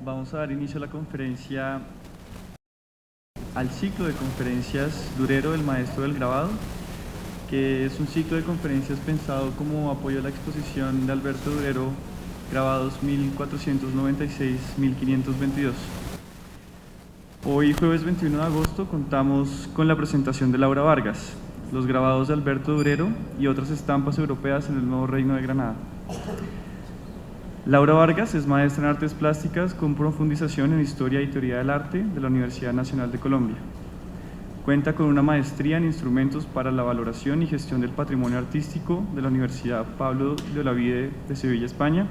vamos a dar inicio a la conferencia, al ciclo de conferencias Durero, el maestro del grabado, que es un ciclo de conferencias pensado como apoyo a la exposición de Alberto Durero, grabados 1496-1522. Hoy, jueves 21 de agosto, contamos con la presentación de Laura Vargas, los grabados de Alberto Durero y otras estampas europeas en el Nuevo Reino de Granada. Laura Vargas es maestra en Artes Plásticas con profundización en Historia y Teoría del Arte de la Universidad Nacional de Colombia. Cuenta con una maestría en Instrumentos para la Valoración y Gestión del Patrimonio Artístico de la Universidad Pablo de Olavide de Sevilla, España,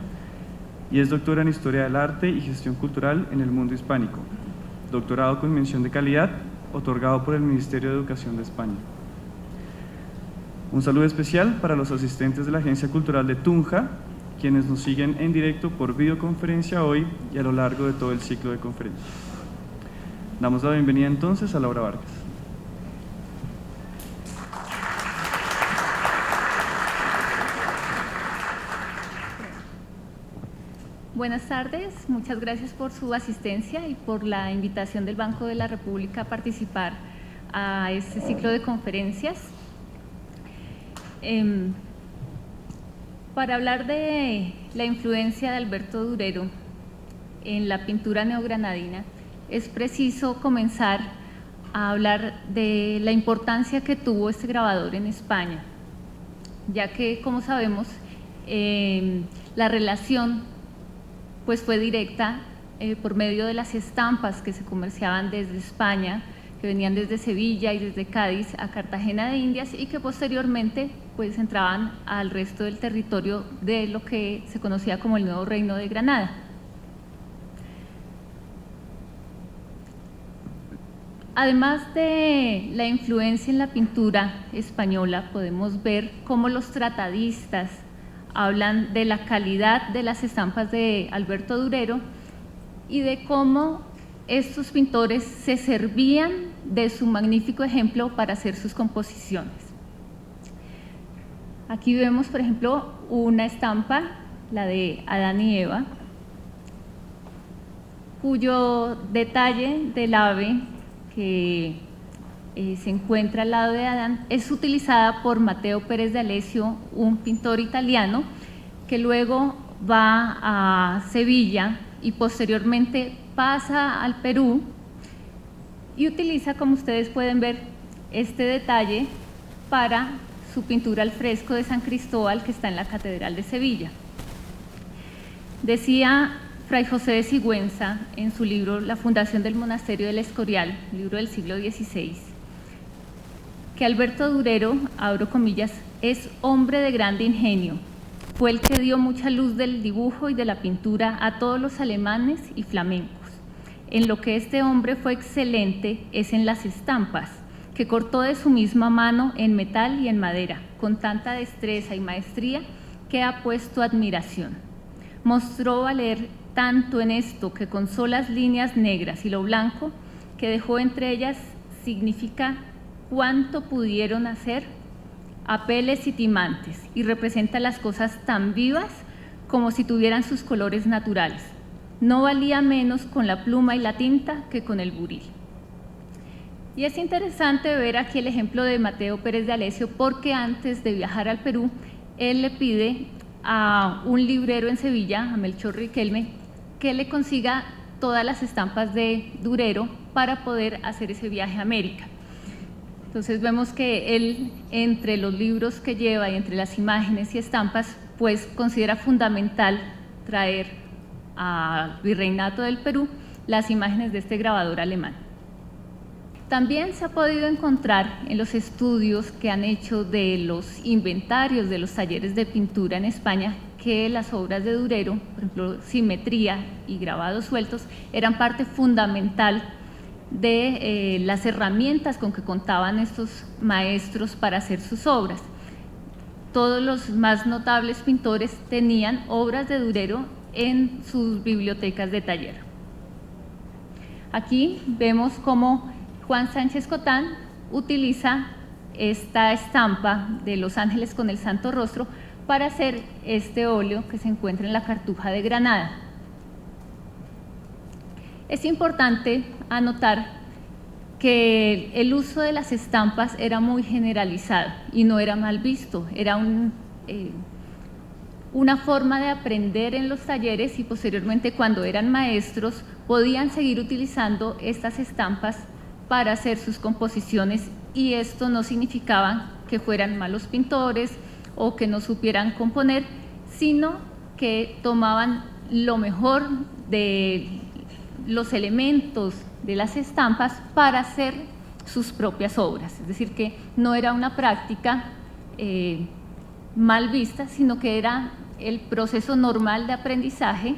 y es doctora en Historia del Arte y Gestión Cultural en el Mundo Hispánico, doctorado con mención de calidad, otorgado por el Ministerio de Educación de España. Un saludo especial para los asistentes de la Agencia Cultural de Tunja, quienes nos siguen en directo por videoconferencia hoy y a lo largo de todo el ciclo de conferencias. Damos la bienvenida entonces a Laura Vargas. Buenas tardes, muchas gracias por su asistencia y por la invitación del Banco de la República a participar a este ciclo de conferencias. Para hablar de la influencia de Alberto Durero en la pintura neogranadina, es preciso comenzar a hablar de la importancia que tuvo este grabador en España, ya que, como sabemos, la relación pues fue directa por medio de las estampas que se comerciaban desde España, que venían desde Sevilla y desde Cádiz a Cartagena de Indias y que posteriormente pues entraban al resto del territorio de lo que se conocía como el Nuevo Reino de Granada. Además de la influencia en la pintura española, podemos ver cómo los tratadistas hablan de la calidad de las estampas de Alberto Durero y de cómo estos pintores se servían de su magnífico ejemplo para hacer sus composiciones. Aquí vemos, por ejemplo, una estampa, la de Adán y Eva, cuyo detalle del ave que se encuentra al lado de Adán es utilizada por Matteo Pérez de Alessio, un pintor italiano que luego va a Sevilla y posteriormente pasa al Perú y utiliza, como ustedes pueden ver, este detalle para su pintura al fresco de San Cristóbal que está en la Catedral de Sevilla. Decía Fray José de Sigüenza en su libro La fundación del monasterio del Escorial, libro del siglo XVI, que Alberto Durero, abro comillas, es hombre de grande ingenio. Fue el que dio mucha luz del dibujo y de la pintura a todos los alemanes y flamencos. En lo que este hombre fue excelente es en las estampas, que cortó de su misma mano en metal y en madera, con tanta destreza y maestría que ha puesto admiración. Mostró valer tanto en esto que con solas líneas negras y lo blanco que dejó entre ellas significa cuánto pudieron hacer apeles y timantes y representa las cosas tan vivas como si tuvieran sus colores naturales. No valía menos con la pluma y la tinta que con el buril. Y es interesante ver aquí el ejemplo de Matteo Pérez de Alessio porque antes de viajar al Perú, él le pide a un librero en Sevilla, a Melchor Riquelme, que le consiga todas las estampas de Durero para poder hacer ese viaje a América. Entonces vemos que él, entre los libros que lleva y entre las imágenes y estampas, pues considera fundamental traer al Virreinato del Perú las imágenes de este grabador alemán. También se ha podido encontrar en los estudios que han hecho de los inventarios de los talleres de pintura en España que las obras de Durero, por ejemplo, simetría y grabados sueltos, eran parte fundamental de las herramientas con que contaban estos maestros para hacer sus obras. Todos los más notables pintores tenían obras de Durero en sus bibliotecas de taller. Aquí vemos cómo Juan Sánchez Cotán utiliza esta estampa de los ángeles con el Santo Rostro para hacer este óleo que se encuentra en la Cartuja de Granada. Es importante anotar que el uso de las estampas era muy generalizado y no era mal visto, era una forma de aprender en los talleres, y posteriormente cuando eran maestros podían seguir utilizando estas estampas para hacer sus composiciones, y esto no significaba que fueran malos pintores o que no supieran componer, sino que tomaban lo mejor de los elementos de las estampas para hacer sus propias obras. Es decir, que no era una práctica mal vista, sino que era el proceso normal de aprendizaje,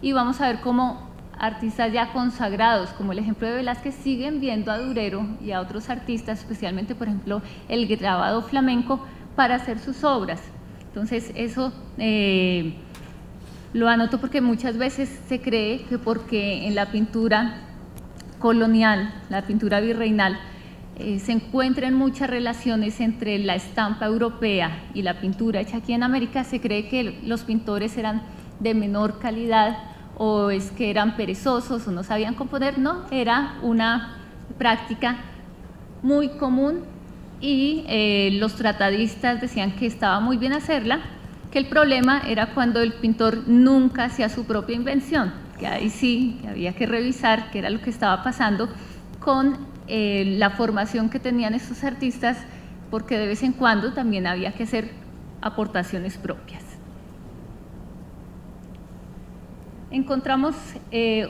y vamos a ver cómo artistas ya consagrados, como el ejemplo de Velázquez, siguen viendo a Durero y a otros artistas, especialmente, por ejemplo, el grabado flamenco, para hacer sus obras. Entonces, eso lo anoto porque muchas veces se cree que porque en la pintura colonial, la pintura virreinal, se encuentran muchas relaciones entre la estampa europea y la pintura hecha aquí en América, se cree que los pintores eran de menor calidad, o es que eran perezosos o no sabían componer. No, era una práctica muy común, y los tratadistas decían que estaba muy bien hacerla, que el problema era cuando el pintor nunca hacía su propia invención, que ahí sí había que revisar qué era lo que estaba pasando con la formación que tenían estos artistas, porque de vez en cuando también había que hacer aportaciones propias. Encontramos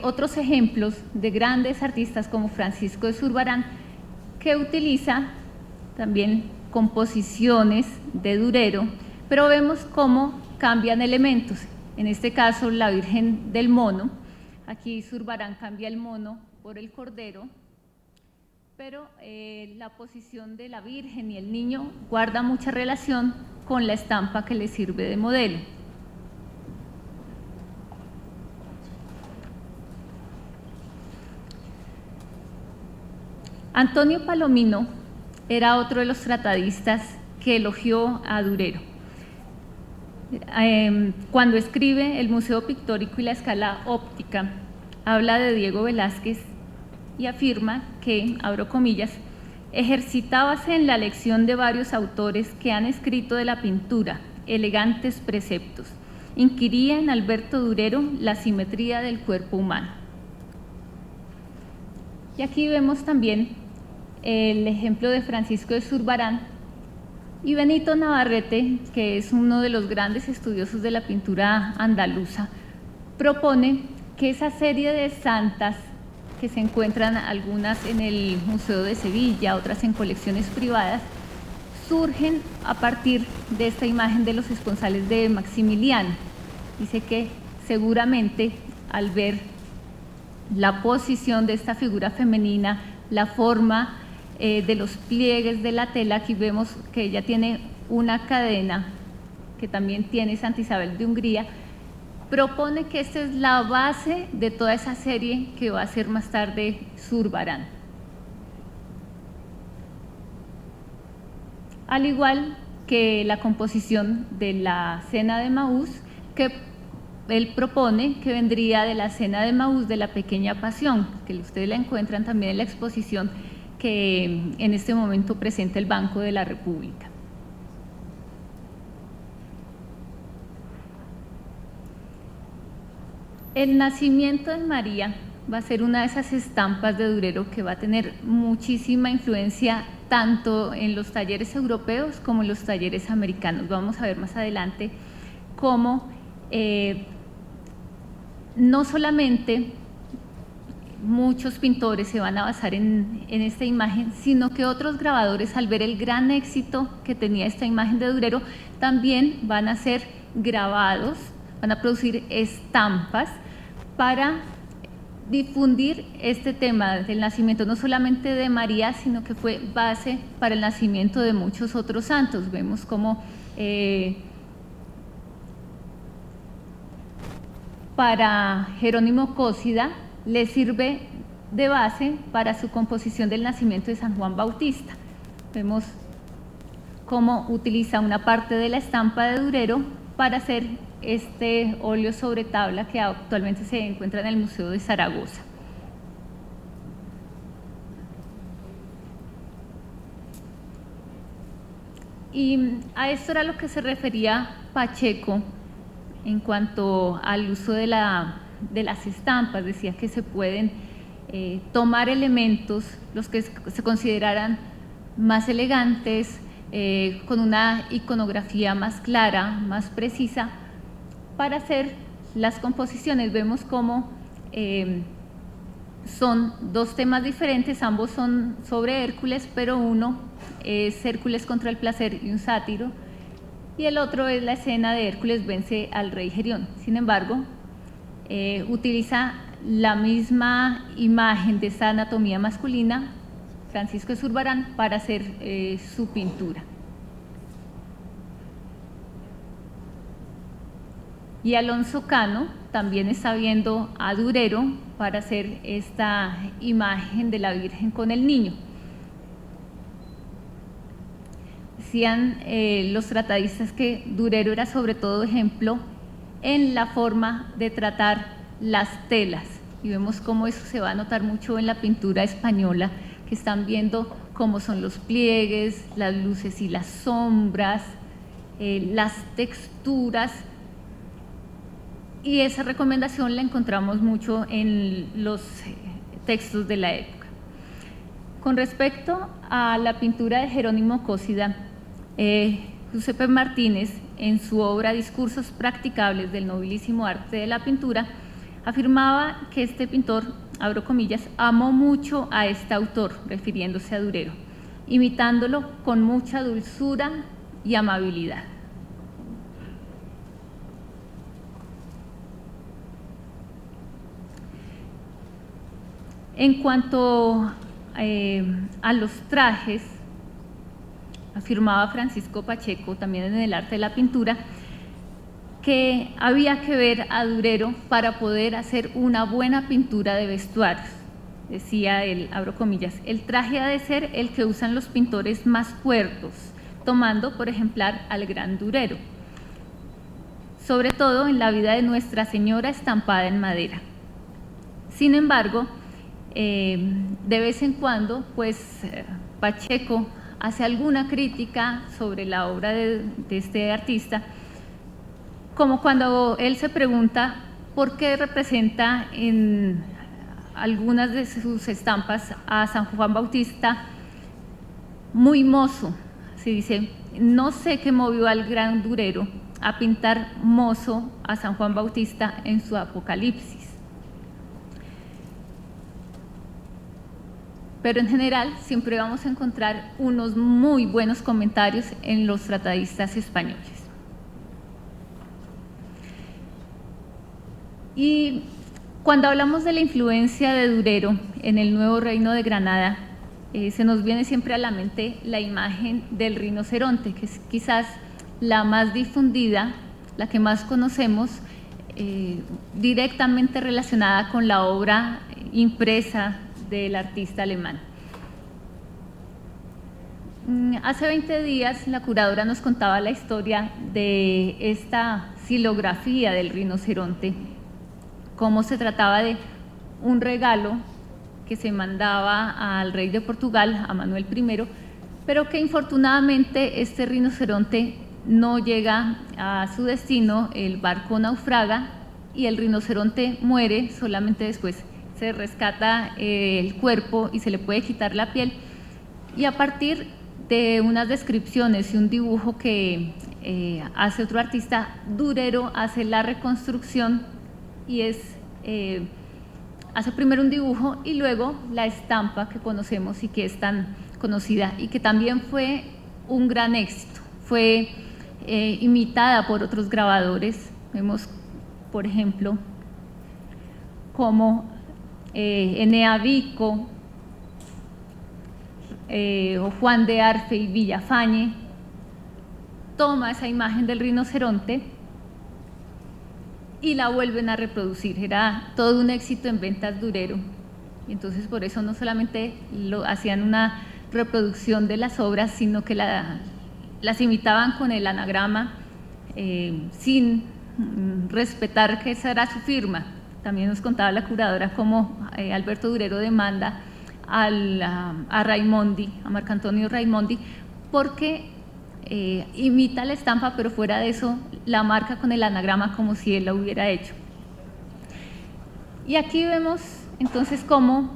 otros ejemplos de grandes artistas como Francisco de Zurbarán, que utiliza también composiciones de Durero, pero vemos cómo cambian elementos. En este caso, la Virgen del Mono. Aquí Zurbarán cambia el mono por el cordero, pero la posición de la Virgen y el niño guarda mucha relación con la estampa que le sirve de modelo. Antonio Palomino era otro de los tratadistas que elogió a Durero. Cuando escribe El Museo Pictórico y la Escala Óptica, habla de Diego Velázquez y afirma que, abro comillas, ejercitábase en la lección de varios autores que han escrito de la pintura elegantes preceptos. Inquiría en Alberto Durero la simetría del cuerpo humano. Y aquí vemos también el ejemplo de Francisco de Zurbarán y Benito Navarrete, que es uno de los grandes estudiosos de la pintura andaluza, propone que esa serie de santas, que se encuentran algunas en el Museo de Sevilla, otras en colecciones privadas, surgen a partir de esta imagen de los esponsales de Maximiliano. Dice que seguramente al ver la posición de esta figura femenina, la forma de los pliegues de la tela, aquí vemos que ella tiene una cadena que también tiene Santa Isabel de Hungría, propone que esta es la base de toda esa serie que va a ser más tarde Zurbarán. Al igual que la composición de la Cena de Maús, que él propone que vendría de la Cena de Maús de la Pequeña Pasión, que ustedes la encuentran también en la exposición que en este momento presenta el Banco de la República. El nacimiento de María va a ser una de esas estampas de Durero que va a tener muchísima influencia tanto en los talleres europeos como en los talleres americanos. Vamos a ver más adelante cómo no solamente muchos pintores se van a basar en esta imagen, sino que otros grabadores, al ver el gran éxito que tenía esta imagen de Durero, también van a hacer grabados, van a producir estampas para difundir este tema del nacimiento, no solamente de María, sino que fue base para el nacimiento de muchos otros santos. Vemos cómo para Jerónimo Cósida le sirve de base para su composición del nacimiento de San Juan Bautista. Vemos cómo utiliza una parte de la estampa de Durero para hacer este óleo sobre tabla que actualmente se encuentra en el Museo de Zaragoza. Y a esto era lo que se refería Pacheco en cuanto al uso de las estampas. Decía que se pueden tomar elementos, los que se consideraran más elegantes, con una iconografía más clara, más precisa, para hacer las composiciones. Vemos cómo son dos temas diferentes, ambos son sobre Hércules, pero uno es Hércules contra el placer y un sátiro, y el otro es la escena de Hércules vence al rey Gerión. Sin embargo, utiliza la misma imagen de esa anatomía masculina, Francisco de Zurbarán, para hacer su pintura. Y Alonso Cano también está viendo a Durero para hacer esta imagen de la Virgen con el niño. Decían los tratadistas que Durero era sobre todo ejemplo en la forma de tratar las telas, y vemos cómo eso se va a notar mucho en la pintura española, que están viendo cómo son los pliegues, las luces y las sombras, las texturas, y esa recomendación la encontramos mucho en los textos de la época. Con respecto a la pintura de Jerónimo Cósida, Giuseppe Martínez, en su obra Discursos practicables del nobilísimo arte de la pintura, afirmaba que este pintor, abro comillas, amó mucho a este autor, refiriéndose a Durero, imitándolo con mucha dulzura y amabilidad. En cuanto a los trajes, afirmaba Francisco Pacheco, también en el arte de la pintura, que había que ver a Durero para poder hacer una buena pintura de vestuarios. Decía él, abro comillas, el traje ha de ser el que usan los pintores más cuerdos, tomando por ejemplar al gran Durero, sobre todo en la vida de Nuestra Señora estampada en madera. Sin embargo, de vez en cuando, pues Pacheco hace alguna crítica sobre la obra de este artista, como cuando él se pregunta por qué representa en algunas de sus estampas a San Juan Bautista muy mozo. Se dice, no sé qué movió al gran Durero a pintar mozo a San Juan Bautista en su Apocalipsis. Pero en general siempre vamos a encontrar unos muy buenos comentarios en los tratadistas españoles. Y cuando hablamos de la influencia de Durero en el nuevo reino de Granada, se nos viene siempre a la mente la imagen del rinoceronte, que es quizás la más difundida, la que más conocemos, directamente relacionada con la obra impresa del artista alemán. Hace 20 días la curadora nos contaba la historia de esta xilografía del rinoceronte, cómo se trataba de un regalo que se mandaba al rey de Portugal, a Manuel I, pero que infortunadamente este rinoceronte no llega a su destino, el barco naufraga y el rinoceronte muere. Solamente después se rescata el cuerpo y se le puede quitar la piel, y a partir de unas descripciones y un dibujo que hace otro artista, Durero hace la reconstrucción y hace primero un dibujo y luego la estampa que conocemos y que es tan conocida y que también fue un gran éxito. Fue imitada por otros grabadores. Vemos, por ejemplo, como Enea Vico o Juan de Arfe y Villafañe toma esa imagen del rinoceronte y la vuelven a reproducir. Era todo un éxito en ventas Durero, y entonces por eso no solamente hacían una reproducción de las obras, sino que las imitaban con el anagrama, sin respetar que esa era su firma. También nos contaba la curadora cómo Alberto Durero demanda a Raimondi, a Marco Antonio Raimondi, porque imita la estampa, pero fuera de eso la marca con el anagrama como si él la hubiera hecho. Y aquí vemos entonces cómo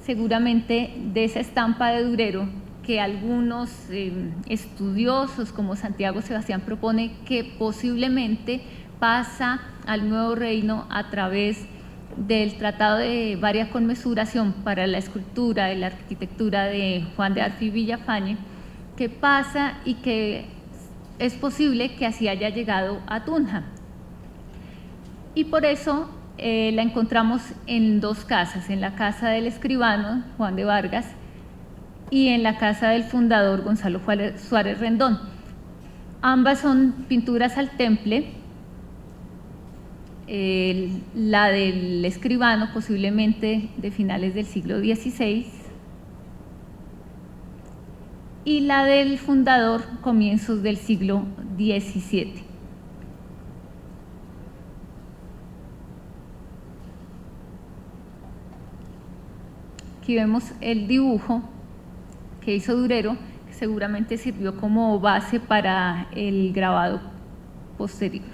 seguramente de esa estampa de Durero, que algunos estudiosos como Santiago Sebastián propone que posiblemente pasa al Nuevo Reino a través del Tratado de Varia Conmesuración para la escultura y la arquitectura de Juan de Arco y Villafañe, que pasa y que es posible que así haya llegado a Tunja. Y por eso la encontramos en dos casas, en la casa del escribano Juan de Vargas y en la casa del fundador Gonzalo Suárez Rendón. Ambas son pinturas al temple, la del escribano posiblemente de finales del siglo XVI y la del fundador comienzos del siglo XVII. Aquí vemos el dibujo que hizo Durero, que seguramente sirvió como base para el grabado posterior.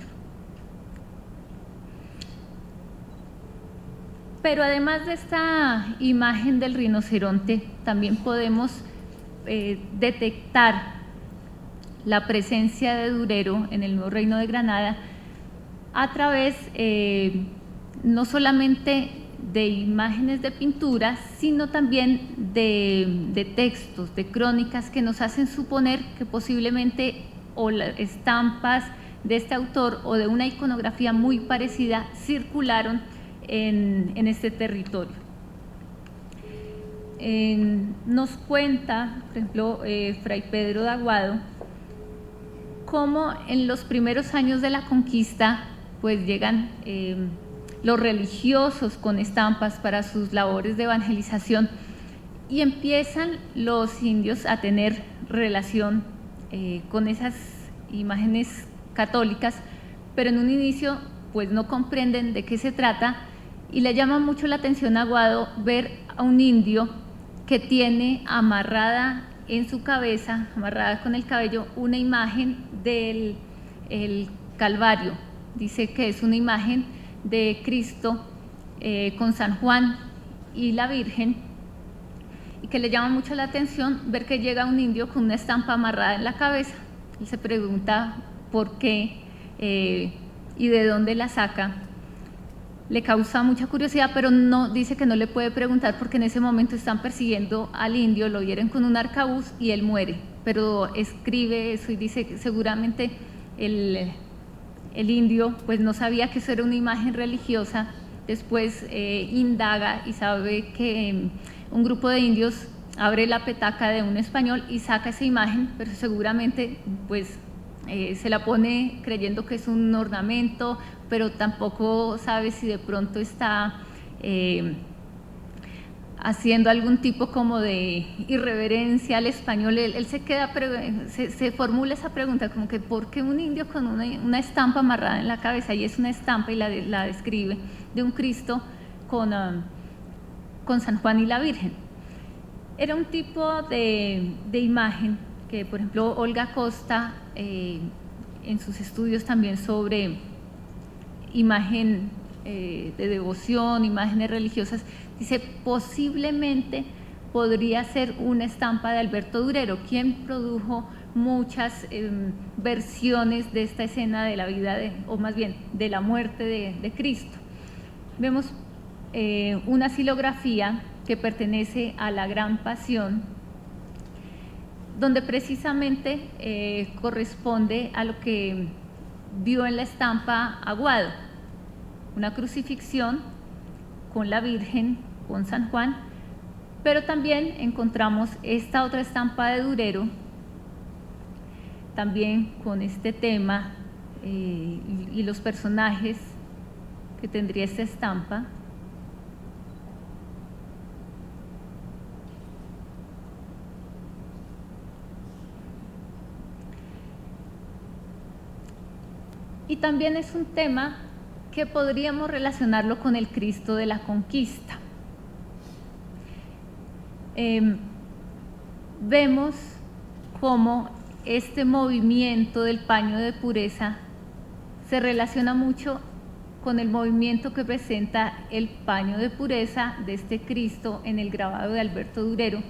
Pero además de esta imagen del rinoceronte, también podemos detectar la presencia de Durero en el Nuevo Reino de Granada a través no solamente de imágenes de pinturas, sino también de textos, de crónicas que nos hacen suponer que posiblemente o las estampas de este autor o de una iconografía muy parecida circularon en este territorio. Nos cuenta, por ejemplo, Fray Pedro de Aguado, cómo en los primeros años de la conquista pues llegan los religiosos con estampas para sus labores de evangelización y empiezan los indios a tener relación con esas imágenes católicas, pero en un inicio pues no comprenden de qué se trata y le llama mucho la atención a Aguado ver a un indio que tiene amarrada en su cabeza, amarrada con el cabello, una imagen del Calvario. Dice que es una imagen de Cristo con San Juan y la Virgen, y que le llama mucho la atención ver que llega un indio con una estampa amarrada en la cabeza. Él se pregunta por qué y de dónde la saca. Le causa mucha curiosidad, pero no, dice que no le puede preguntar porque en ese momento están persiguiendo al indio, lo hieren con un arcabuz y él muere, pero escribe eso y dice que seguramente el indio pues no sabía que eso era una imagen religiosa. Después indaga y sabe que un grupo de indios abre la petaca de un español y saca esa imagen, pero seguramente pues se la pone creyendo que es un ornamento, pero tampoco sabe si de pronto está haciendo algún tipo como de irreverencia al español. Él se queda, se formula esa pregunta como que ¿por qué un indio con una estampa amarrada en la cabeza? Y es una estampa y la describe de un Cristo con San Juan y la Virgen. Era un tipo de imagen que, por ejemplo, Olga Costa en sus estudios también sobre imagen de devoción, imágenes religiosas, dice posiblemente podría ser una estampa de Alberto Durero, quien produjo muchas versiones de esta escena de la vida, o más bien de la muerte de Cristo. Vemos una xilografía que pertenece a la Gran Pasión, donde precisamente corresponde a lo que vio en la estampa Aguado, una crucifixión con la Virgen, con San Juan, pero también encontramos esta otra estampa de Durero, también con este tema y los personajes que tendría esta estampa. Y también es un tema que podríamos relacionarlo con el Cristo de la Conquista. Vemos cómo este movimiento del paño de pureza se relaciona mucho con el movimiento que presenta el paño de pureza de este Cristo en el grabado de Alberto Durero,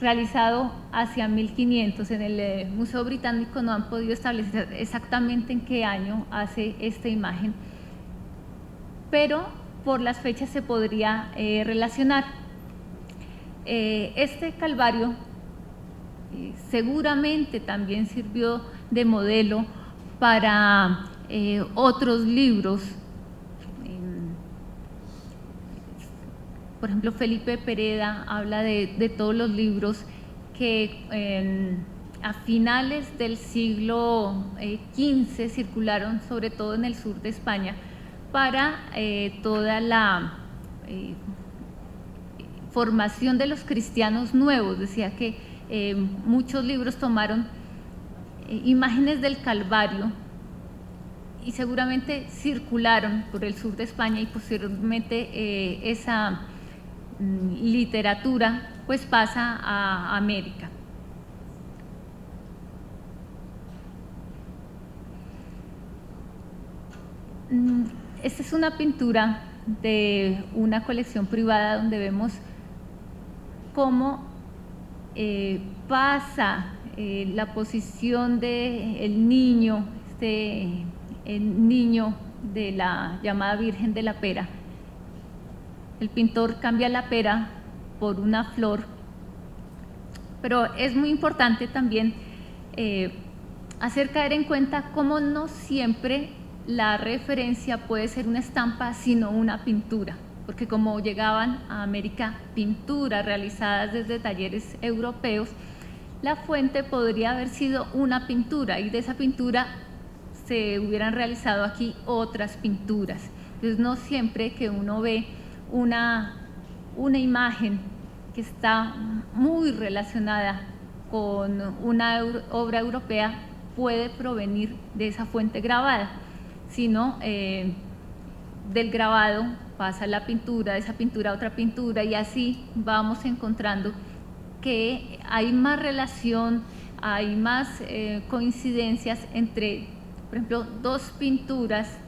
realizado hacia 1500. En el Museo Británico no han podido establecer exactamente en qué año hace esta imagen, pero por las fechas se podría relacionar. Este Calvario seguramente también sirvió de modelo para otros libros. Por ejemplo, Felipe Pereda habla de todos los libros que a finales del siglo XV circularon, sobre todo en el sur de España, para toda la formación de los cristianos nuevos. Decía que muchos libros tomaron imágenes del Calvario y seguramente circularon por el sur de España, y posteriormente esa literatura pues pasa a América. Esta es una pintura de una colección privada donde vemos cómo pasa la posición del niño, el niño de la llamada Virgen de la Pera. El pintor cambia la pera por una flor, pero es muy importante también hacer caer en cuenta cómo no siempre la referencia puede ser una estampa, sino una pintura, porque como llegaban a América pinturas realizadas desde talleres europeos, la fuente podría haber sido una pintura, y de esa pintura se hubieran realizado aquí otras pinturas. Entonces no siempre que uno ve una imagen que está muy relacionada con una obra europea puede provenir de esa fuente grabada, sino del grabado pasa la pintura, de esa pintura a otra pintura, y así vamos encontrando que hay más relación, hay más coincidencias entre, por ejemplo, dos pinturas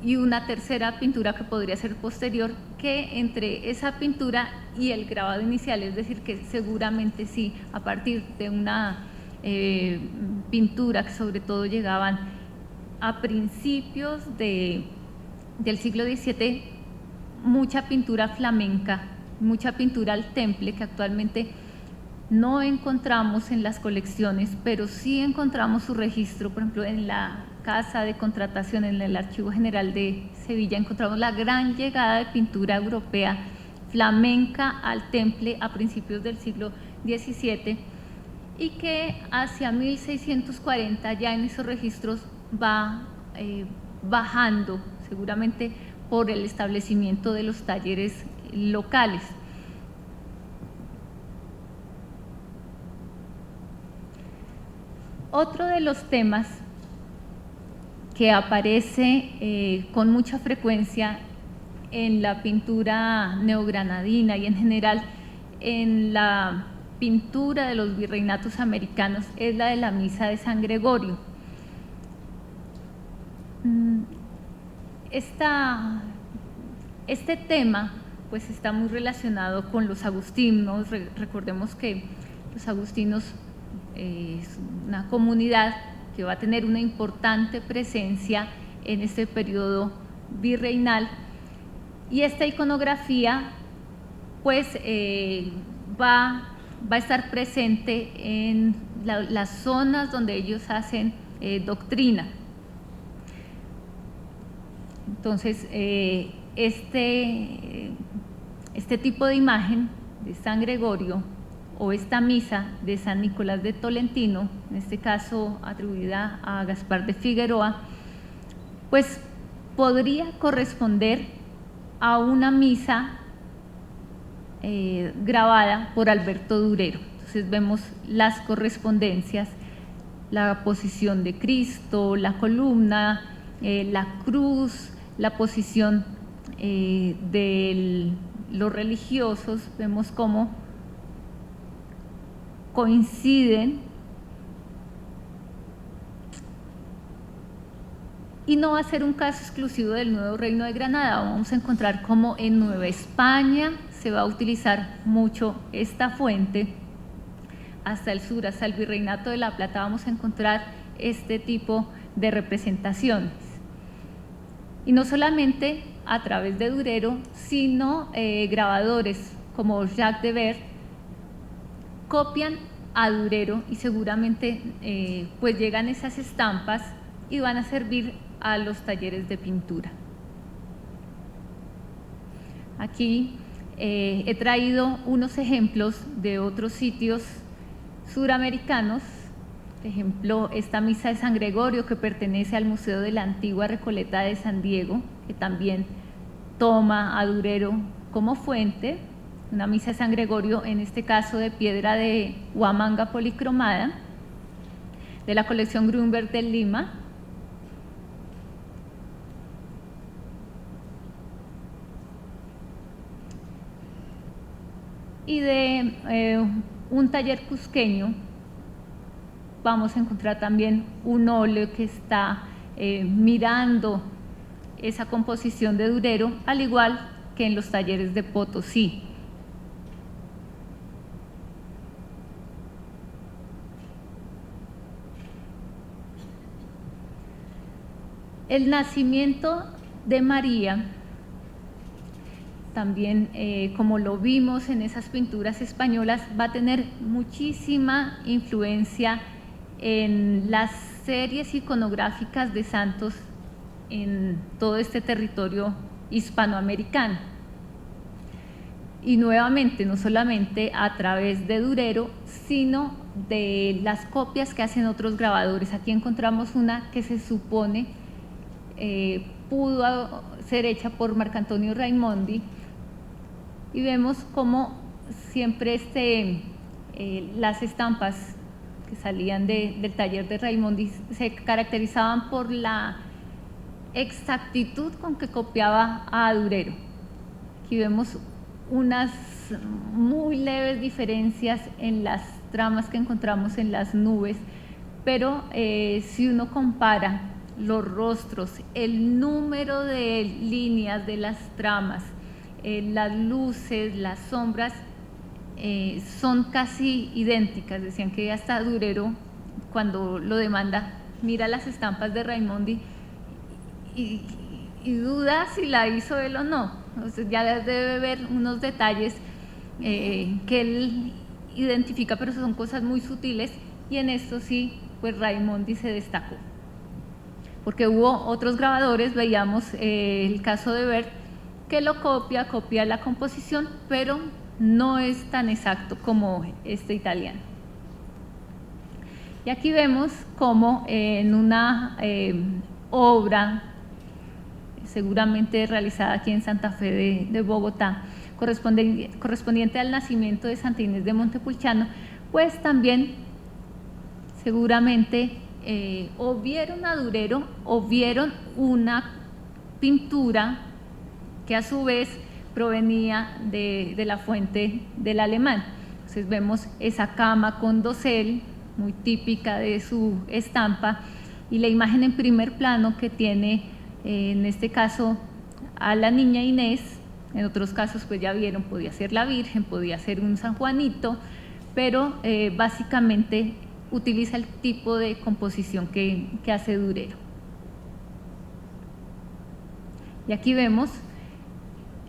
y una tercera pintura que podría ser posterior, que entre esa pintura y el grabado inicial. Es decir, que seguramente sí, a partir de una pintura que sobre todo llegaban a principios del siglo XVII, mucha pintura flamenca, mucha pintura al temple, que actualmente no encontramos en las colecciones, pero sí encontramos su registro. Por ejemplo, en la Casa de Contratación, en el Archivo General de Sevilla, encontramos la gran llegada de pintura europea flamenca al temple a principios del siglo XVII, y que hacia 1640 ya en esos registros va bajando, seguramente por el establecimiento de los talleres locales. Otro de los temas que aparece con mucha frecuencia en la pintura neogranadina y en general en la pintura de los virreinatos americanos es la de la Misa de San Gregorio. Este tema pues está muy relacionado con los agustinos. Recordemos que los agustinos es una comunidad que va a tener una importante presencia en este periodo virreinal, y esta iconografía pues va a estar presente en las zonas donde ellos hacen doctrina. Entonces este tipo de imagen de San Gregorio, o esta misa de San Nicolás de Tolentino, en este caso atribuida a Gaspar de Figueroa, pues podría corresponder a una misa grabada por Alberto Durero. Entonces vemos las correspondencias, la posición de Cristo, la columna, la cruz, la posición de los religiosos. Vemos cómo coinciden, y no va a ser un caso exclusivo del Nuevo Reino de Granada. Vamos a encontrar cómo en Nueva España se va a utilizar mucho esta fuente. Hasta el sur, hasta el Virreinato de La Plata, vamos a encontrar este tipo de representaciones. Y no solamente a través de Durero, sino grabadores como Jacques de Ver copian a Durero, y seguramente pues llegan esas estampas y van a servir a los talleres de pintura. Aquí he traído unos ejemplos de otros sitios suramericanos. Por ejemplo, esta misa de San Gregorio, que pertenece al Museo de la Antigua Recoleta de San Diego, que también toma a Durero como fuente. Una misa de San Gregorio, en este caso de piedra de Huamanga policromada, de la colección Grünberg de Lima. Y de un taller cusqueño vamos a encontrar también un óleo que está mirando esa composición de Durero, al igual que en los talleres de Potosí. El nacimiento de María, también como lo vimos en esas pinturas españolas, va a tener muchísima influencia en las series iconográficas de santos en todo este territorio hispanoamericano. Y nuevamente, no solamente a través de Durero, sino de las copias que hacen otros grabadores. Aquí encontramos una que se supone pudo ser hecha por Marcantonio Raimondi, y vemos cómo siempre las estampas que salían del taller de Raimondi se caracterizaban por la exactitud con que copiaba a Durero. Aquí vemos unas muy leves diferencias en las tramas que encontramos en las nubes, pero si uno compara los rostros, el número de líneas de las tramas, las luces, las sombras, son casi idénticas. Decían que hasta Durero, cuando lo demanda, mira las estampas de Raimondi y duda si la hizo él o no. Entonces ya debe ver unos detalles que él identifica, pero son cosas muy sutiles, y en esto sí, pues Raimondi se destacó. Porque hubo otros grabadores, veíamos el caso de Bert, que lo copia la composición, pero no es tan exacto como este italiano. Y aquí vemos cómo en una obra seguramente realizada aquí en Santa Fe de Bogotá, correspondiente al nacimiento de Santa Inés de Montepulciano, pues también seguramente o vieron a Durero o vieron una pintura que a su vez provenía de la fuente del alemán. Entonces vemos esa cama con dosel, muy típica de su estampa, y la imagen en primer plano que tiene, en este caso, a la niña Inés. En otros casos pues ya vieron, podía ser la Virgen, podía ser un San Juanito, pero básicamente utiliza el tipo de composición que hace Durero. Y aquí vemos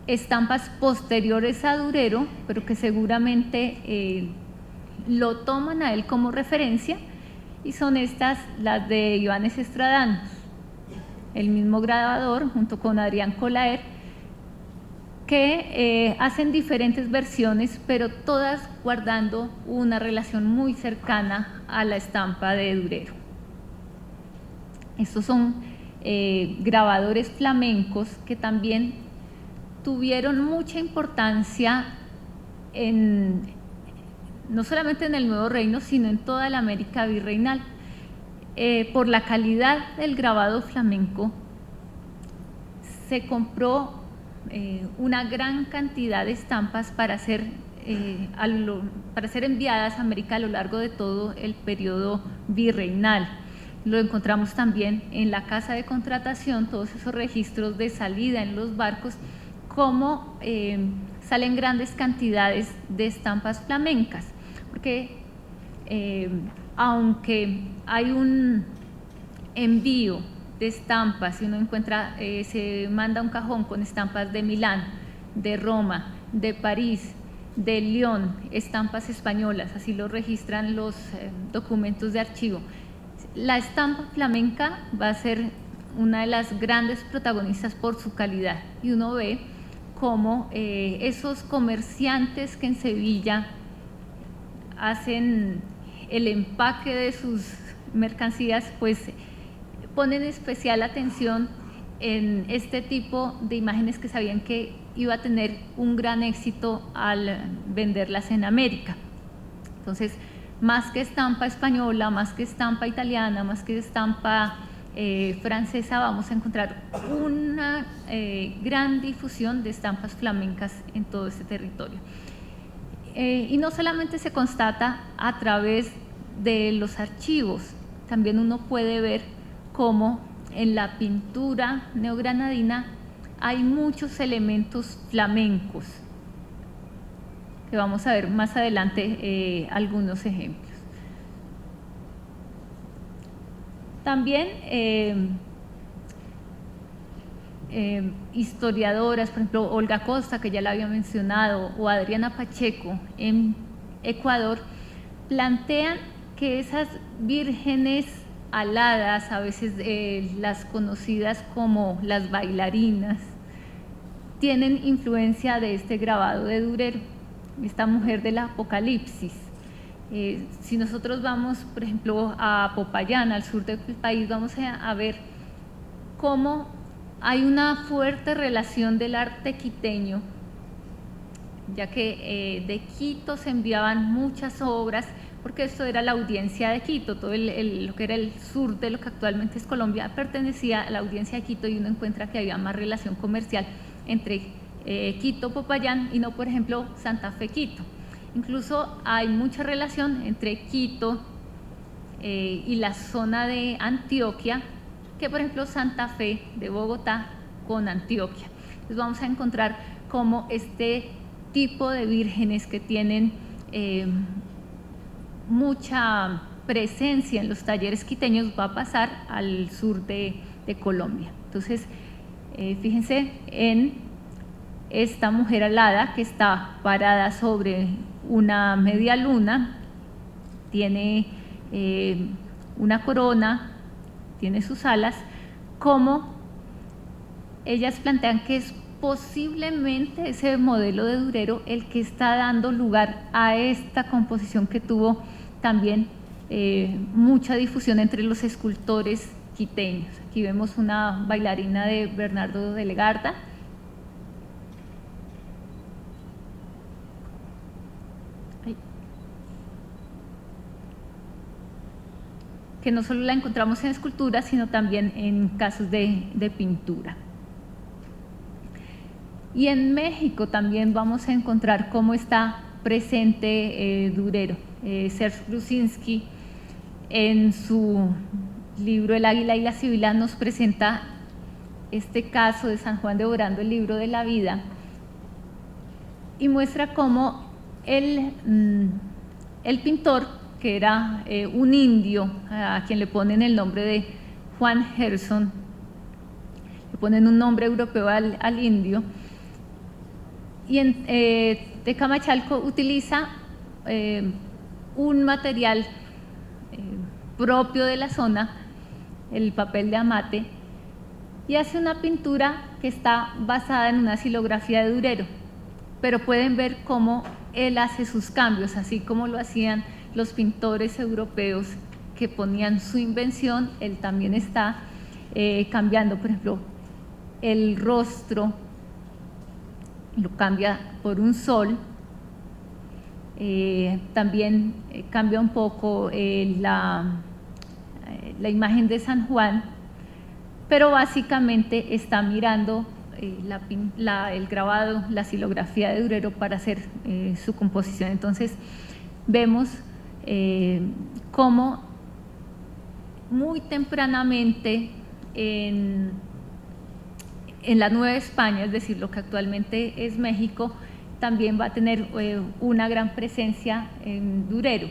estampas posteriores a Durero, pero que seguramente lo toman a él como referencia, y son estas las de Ioannes Estradanos, el mismo grabador junto con Adrián Colaer, que hacen diferentes versiones, pero todas guardando una relación muy cercana a la estampa de Durero. Estos son grabadores flamencos que también tuvieron mucha importancia no solamente en el Nuevo Reino, sino en toda la América virreinal. Por la calidad del grabado flamenco, se compró una gran cantidad de estampas para hacer para ser enviadas a América a lo largo de todo el periodo virreinal. Lo encontramos también en la casa de contratación, todos esos registros de salida en los barcos, cómo salen grandes cantidades de estampas flamencas, porque aunque hay un envío de estampas, si uno encuentra, se manda un cajón con estampas de Milán, de Roma, de París, de León, estampas españolas, así lo registran los documentos de archivo. La estampa flamenca va a ser una de las grandes protagonistas por su calidad, y uno ve cómo esos comerciantes que en Sevilla hacen el empaque de sus mercancías, pues ponen especial atención en este tipo de imágenes que sabían que iba a tener un gran éxito al venderlas en América. Entonces, más que estampa española, más que estampa italiana, más que estampa francesa, vamos a encontrar una gran difusión de estampas flamencas en todo este territorio. Y no solamente se constata a través de los archivos, también uno puede ver cómo en la pintura neogranadina hay muchos elementos flamencos, que vamos a ver más adelante algunos ejemplos. También historiadoras, por ejemplo Olga Costa, que ya la había mencionado, o Adriana Pacheco en Ecuador, plantean que esas vírgenes aladas, a veces las conocidas como las bailarinas, tienen influencia de este grabado de Durero, esta mujer del Apocalipsis. Si nosotros vamos, por ejemplo, a Popayán, al sur del país, vamos a ver cómo hay una fuerte relación del arte quiteño, ya que de Quito se enviaban muchas obras, porque esto era la audiencia de Quito, todo lo que era el sur de lo que actualmente es Colombia pertenecía a la audiencia de Quito, y uno encuentra que había más relación comercial entre Quito, Popayán, y no, por ejemplo, Santa Fe, Quito. Incluso hay mucha relación entre Quito y la zona de Antioquia, que por ejemplo Santa Fe de Bogotá con Antioquia. Entonces vamos a encontrar cómo este tipo de vírgenes que tienen mucha presencia en los talleres quiteños va a pasar al sur de Colombia. Entonces, fíjense en esta mujer alada que está parada sobre una media luna, tiene una corona, tiene sus alas, como ellas plantean que es posiblemente ese modelo de Durero el que está dando lugar a esta composición que tuvo también mucha difusión entre los escultores quiteños. Aquí vemos una bailarina de Bernardo de Legarda, que no solo la encontramos en escultura, sino también en casos de pintura. Y en México también vamos a encontrar cómo está presente Durero. Serge Grusinski, en su libro El Águila y la Sibila, nos presenta este caso de San Juan devorando el libro de la vida y muestra cómo el pintor, que era un indio, a quien le ponen el nombre de Juan Gerson, le ponen un nombre europeo al indio, y en Tecamachalco utiliza un material propio de la zona, el papel de amate, y hace una pintura que está basada en una xilografía de Durero, pero pueden ver cómo él hace sus cambios, así como lo hacían los pintores europeos que ponían su invención. Él también está cambiando, por ejemplo, el rostro lo cambia por un sol, también cambia un poco la imagen de San Juan, pero básicamente está mirando el grabado, la xilografía de Durero para hacer su composición. Entonces vemos cómo muy tempranamente en la Nueva España, es decir, lo que actualmente es México, también va a tener una gran presencia en Durero.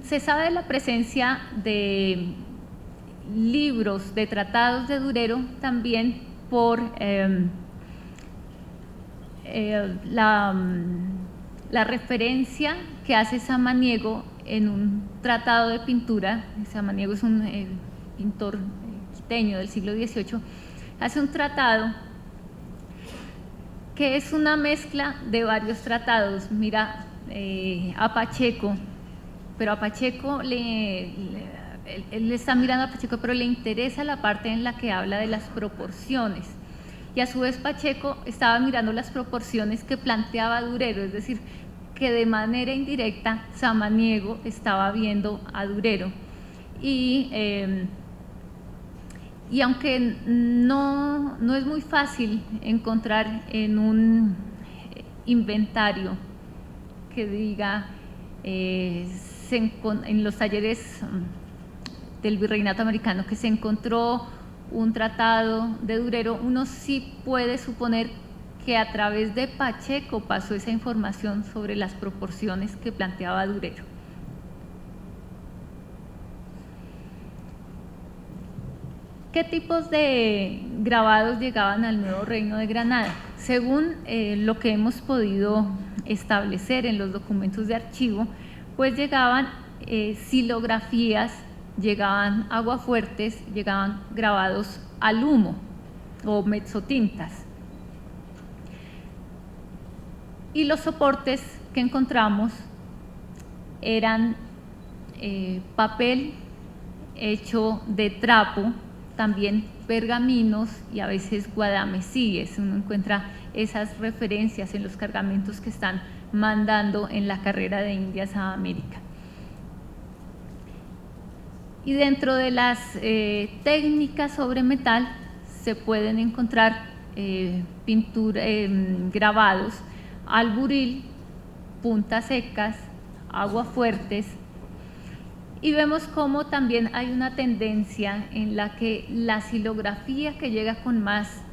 Se sabe de la presencia de libros, de tratados de Durero también por la referencia que hace Samaniego en un tratado de pintura. Samaniego es un pintor quiteño del siglo XVIII, hace un tratado que es una mezcla de varios tratados. Mira a Pacheco, pero a Pacheco él está mirando a Pacheco, pero le interesa la parte en la que habla de las proporciones, y a su vez Pacheco estaba mirando las proporciones que planteaba Durero, es decir, que de manera indirecta Samaniego estaba viendo a Durero. Y aunque no es muy fácil encontrar en un inventario que diga en los talleres del Virreinato Americano que se encontró un tratado de Durero, uno sí puede suponer que a través de Pacheco pasó esa información sobre las proporciones que planteaba Durero. ¿Qué tipos de grabados llegaban al Nuevo Reino de Granada? Según lo que hemos podido establecer en los documentos de archivo, pues llegaban xilografías, llegaban aguafuertes, llegaban grabados al humo o mezzotintas. Y los soportes que encontramos eran papel hecho de trapo, también pergaminos y a veces guadamecíes. Uno encuentra esas referencias en los cargamentos que están mandando en la carrera de Indias a América. Y dentro de las técnicas sobre metal se pueden encontrar grabados al buril, puntas secas, aguafuertes, y vemos cómo también hay una tendencia en la que la xilografía que llega con más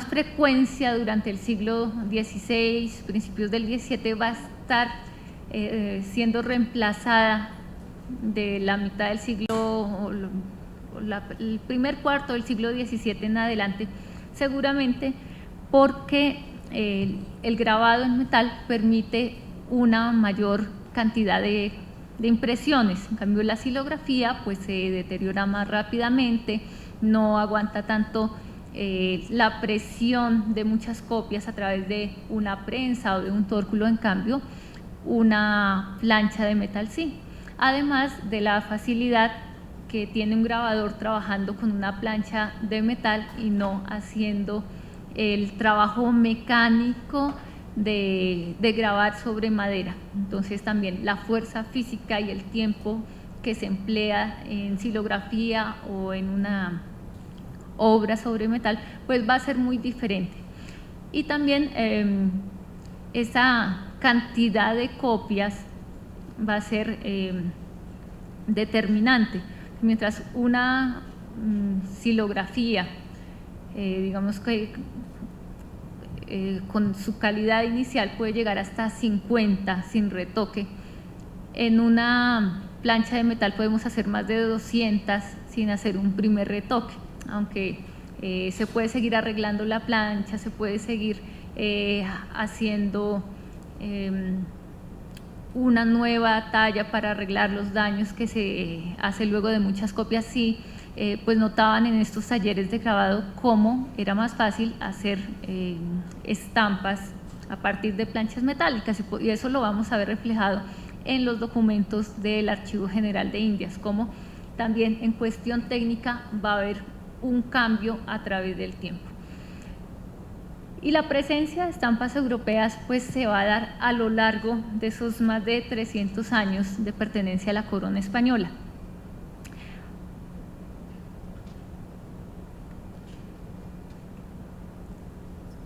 frecuencia durante el siglo XVI, principios del XVII, va a estar siendo reemplazada de la mitad del siglo, el primer cuarto del siglo XVII en adelante, seguramente porque el grabado en metal permite una mayor cantidad de impresiones. En cambio, la xilografía pues se deteriora más rápidamente, no aguanta tanto la presión de muchas copias a través de una prensa o de un tórculo. En cambio, una plancha de metal sí. Además de la facilidad que tiene un grabador trabajando con una plancha de metal y no haciendo el trabajo mecánico de grabar sobre madera. Entonces también la fuerza física y el tiempo que se emplea en xilografía o en una obra sobre metal pues va a ser muy diferente. Y también esa cantidad de copias va a ser determinante. Mientras una xilografía, digamos que con su calidad inicial puede llegar hasta 50 sin retoque, en una plancha de metal podemos hacer más de 200 sin hacer un primer retoque, aunque se puede seguir arreglando la plancha, se puede seguir haciendo una nueva talla para arreglar los daños que se hace luego de muchas copias. Sí, pues notaban en estos talleres de grabado cómo era más fácil hacer estampas a partir de planchas metálicas, y eso lo vamos a ver reflejado en los documentos del Archivo General de Indias, como también en cuestión técnica va a haber un cambio a través del tiempo. Y la presencia de estampas europeas pues se va a dar a lo largo de esos más de 300 años de pertenencia a la corona española.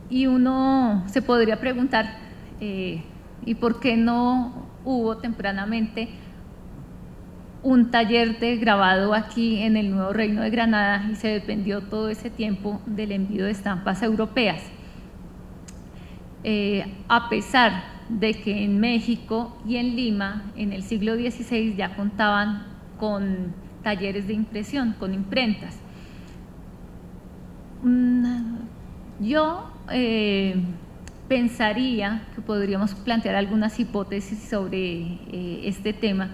Y uno se podría preguntar, ¿y por qué no hubo tempranamente un taller de grabado aquí en el Nuevo Reino de Granada y se dependió todo ese tiempo del envío de estampas europeas? A pesar de que en México y en Lima en el siglo XVI ya contaban con talleres de impresión, con imprentas. Yo pensaría que podríamos plantear algunas hipótesis sobre este tema.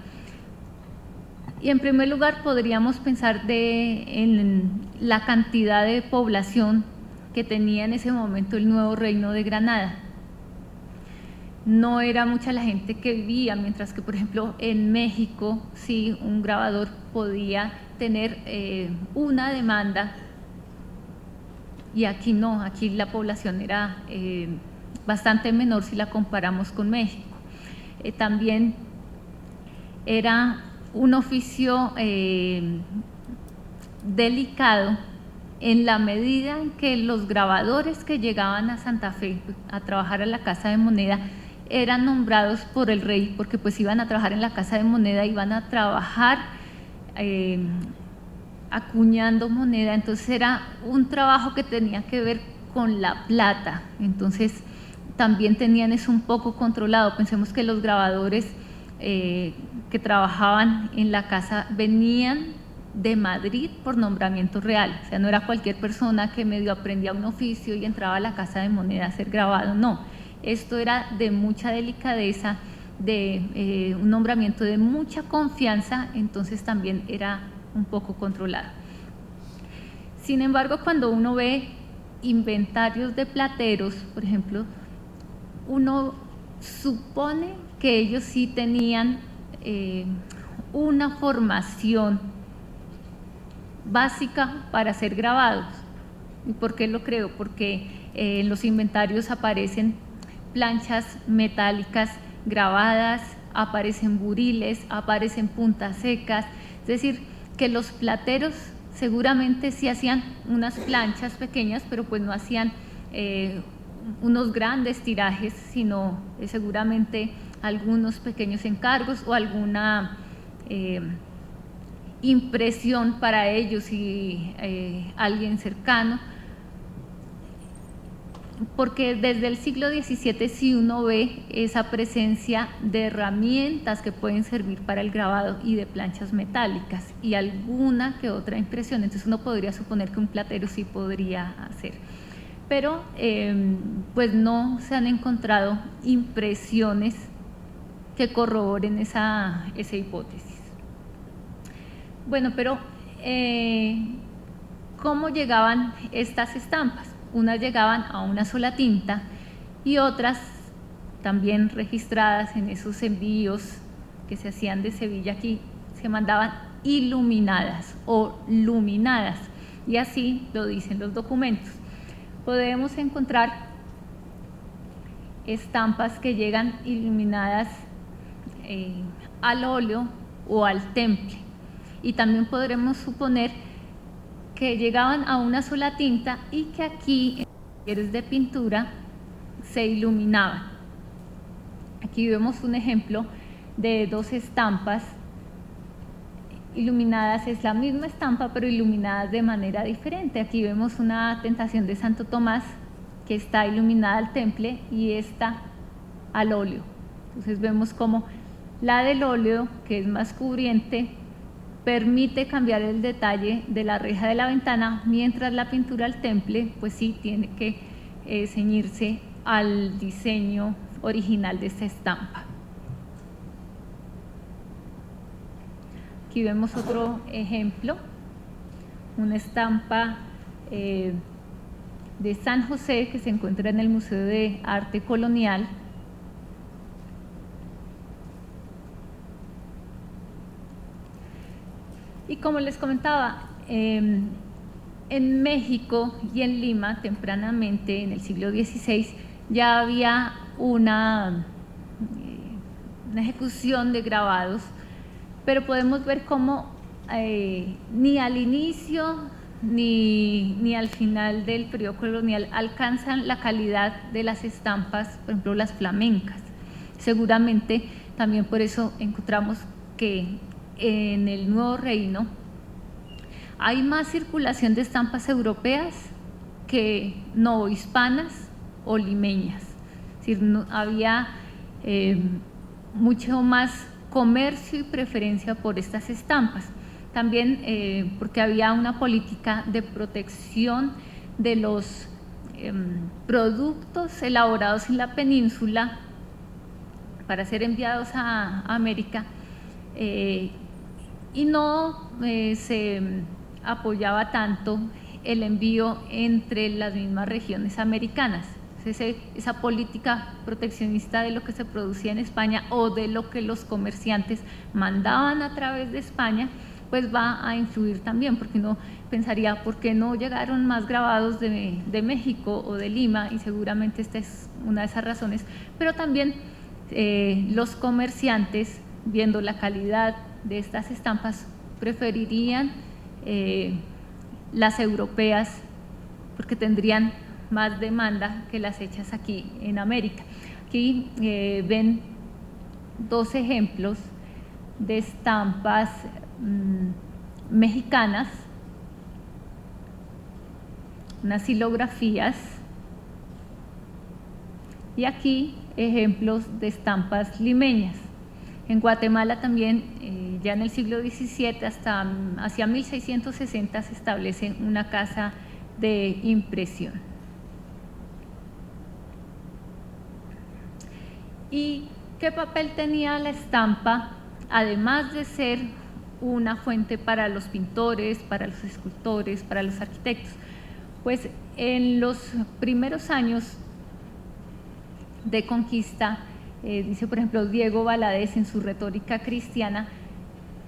Y en primer lugar podríamos pensar en la cantidad de población que tenía en ese momento el Nuevo Reino de Granada. No era mucha la gente que vivía, mientras que, por ejemplo, en México sí un grabador podía tener una demanda, y aquí no, aquí la población era bastante menor si la comparamos con México. También era un oficio delicado en la medida en que los grabadores que llegaban a Santa Fe a trabajar a la Casa de Moneda eran nombrados por el rey, porque pues iban a trabajar en la Casa de Moneda, iban a trabajar acuñando moneda, entonces era un trabajo que tenía que ver con la plata, entonces también tenían eso un poco controlado. Pensemos que los grabadores que trabajaban en la casa venían de Madrid por nombramiento real, o sea, no era cualquier persona que medio aprendía un oficio y entraba a la Casa de Moneda a ser grabado, no, esto era de mucha delicadeza, de un nombramiento de mucha confianza, entonces también era un poco controlado. Sin embargo, cuando uno ve inventarios de plateros, por ejemplo, uno supone que ellos sí tenían una formación básica para ser grabados. ¿Y por qué lo creo? Porque en los inventarios aparecen planchas metálicas grabadas, aparecen buriles, aparecen puntas secas, es decir, que los plateros seguramente sí hacían unas planchas pequeñas, pero pues no hacían unos grandes tirajes, sino seguramente algunos pequeños encargos o alguna impresión para ellos y alguien cercano, porque desde el siglo XVII sí uno ve esa presencia de herramientas que pueden servir para el grabado y de planchas metálicas y alguna que otra impresión, entonces uno podría suponer que un platero sí podría hacer, pero pues no se han encontrado impresiones que corroboren esa hipótesis. Bueno, pero ¿cómo llegaban estas estampas? Unas llegaban a una sola tinta y otras también registradas en esos envíos que se hacían de Sevilla aquí, se mandaban iluminadas o luminadas, y así lo dicen los documentos. Podemos encontrar estampas que llegan iluminadas al óleo o al temple, y también podremos suponer que llegaban a una sola tinta y que aquí en los talleres de pintura se iluminaban. Aquí vemos un ejemplo de dos estampas iluminadas, es la misma estampa pero iluminadas de manera diferente. Aquí vemos una Tentación de Santo Tomás que está iluminada al temple y esta al óleo. Entonces vemos como la del óleo, que es más cubriente, permite cambiar el detalle de la reja de la ventana, mientras la pintura al temple pues sí tiene que ceñirse al diseño original de esta estampa. Aquí vemos otro ejemplo, una estampa de San José que se encuentra en el Museo de Arte Colonial. Y como les comentaba, en México y en Lima, tempranamente, en el siglo XVI, ya había una ejecución de grabados, pero podemos ver cómo ni al inicio ni al final del periodo colonial alcanzan la calidad de las estampas, por ejemplo, las flamencas. Seguramente también por eso encontramos que en el Nuevo Reino hay más circulación de estampas europeas que novohispanas o limeñas. Es decir, había mucho más comercio y preferencia por estas estampas. También porque había una política de protección de los productos elaborados en la península para ser enviados a América, y no se apoyaba tanto el envío entre las mismas regiones americanas. Esa política proteccionista de lo que se producía en España o de lo que los comerciantes mandaban a través de España, pues va a influir también, porque uno pensaría, ¿por qué no llegaron más grabados de México o de Lima? Y seguramente esta es una de esas razones, pero también los comerciantes, viendo la calidad de estas estampas, preferirían las europeas porque tendrían más demanda que las hechas aquí en América. Aquí ven dos ejemplos de estampas mexicanas, unas hilografías, y aquí ejemplos de estampas limeñas. En Guatemala también, ya en el siglo XVII hasta hacia 1660 se establece una casa de impresión. ¿Y qué papel tenía la estampa, además de ser una fuente para los pintores, para los escultores, para los arquitectos? Pues en los primeros años de conquista, dice por ejemplo Diego Valadez en su Retórica Cristiana,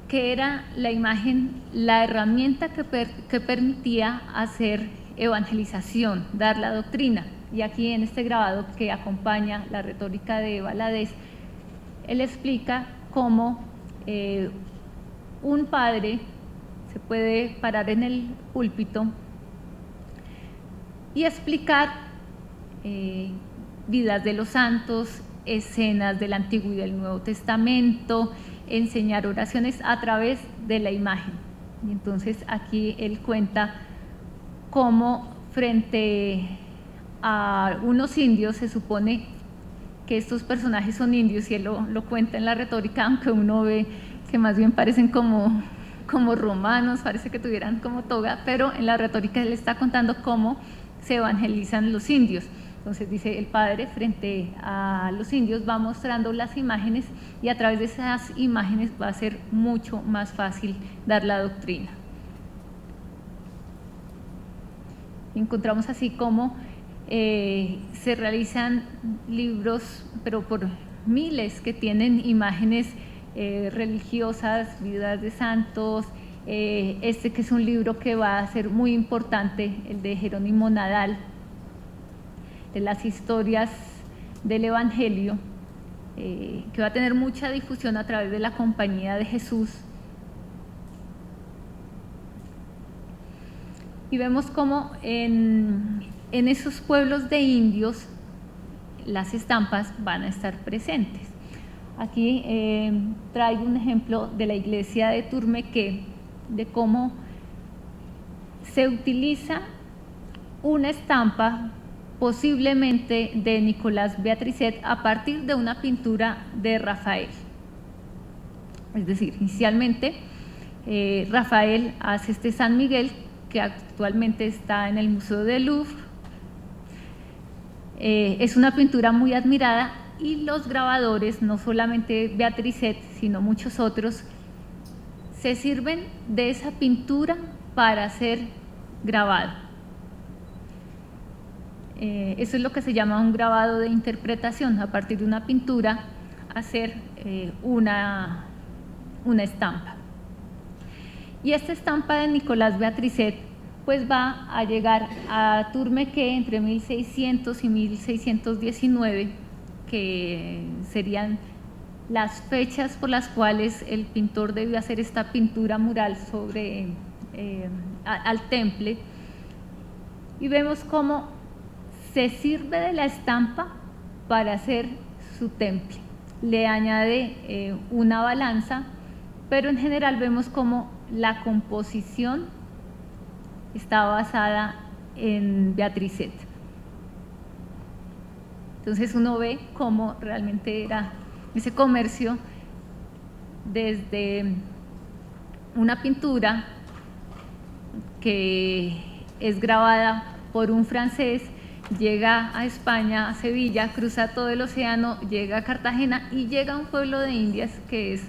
que era la imagen la herramienta que permitía hacer evangelización, dar la doctrina. Y aquí en este grabado que acompaña la Retórica de Valadez, él explica cómo un padre se puede parar en el púlpito y explicar vidas de los santos, escenas del Antiguo y del Nuevo Testamento, enseñar oraciones a través de la imagen. Y entonces aquí él cuenta cómo frente a unos indios, se supone que estos personajes son indios, y él lo cuenta en la Retórica, aunque uno ve que más bien parecen como romanos, parece que tuvieran como toga, pero en la Retórica él está contando cómo se evangelizan los indios. Entonces dice, el padre frente a los indios va mostrando las imágenes, y a través de esas imágenes va a ser mucho más fácil dar la doctrina. Encontramos así como se realizan libros, pero por miles, que tienen imágenes religiosas, vidas de santos. Este que es un libro que va a ser muy importante, el de Jerónimo Nadal, de las historias del Evangelio, que va a tener mucha difusión a través de la Compañía de Jesús. Y vemos cómo en esos pueblos de indios las estampas van a estar presentes. Aquí traigo un ejemplo de la iglesia de Turmequé, de cómo se utiliza una estampa posiblemente de Nicolás Beatricet a partir de una pintura de Rafael. Es decir, inicialmente Rafael hace este San Miguel, que actualmente está en el Museo del Louvre. Es una pintura muy admirada, y los grabadores, no solamente Beatricet, sino muchos otros, se sirven de esa pintura para hacer grabado. Eso es lo que se llama un grabado de interpretación, a partir de una pintura hacer una estampa. Y esta estampa de Nicolás Beatricet pues va a llegar a Turmequé entre 1600 y 1619, que serían las fechas por las cuales el pintor debió hacer esta pintura mural sobre al temple, y vemos cómo se sirve de la estampa para hacer su temple. Le añade una balanza, pero en general vemos cómo la composición está basada en Beatricet. Entonces uno ve cómo realmente era ese comercio desde una pintura que es grabada por un francés, llega a España, a Sevilla, cruza todo el océano, llega a Cartagena y llega a un pueblo de Indias que es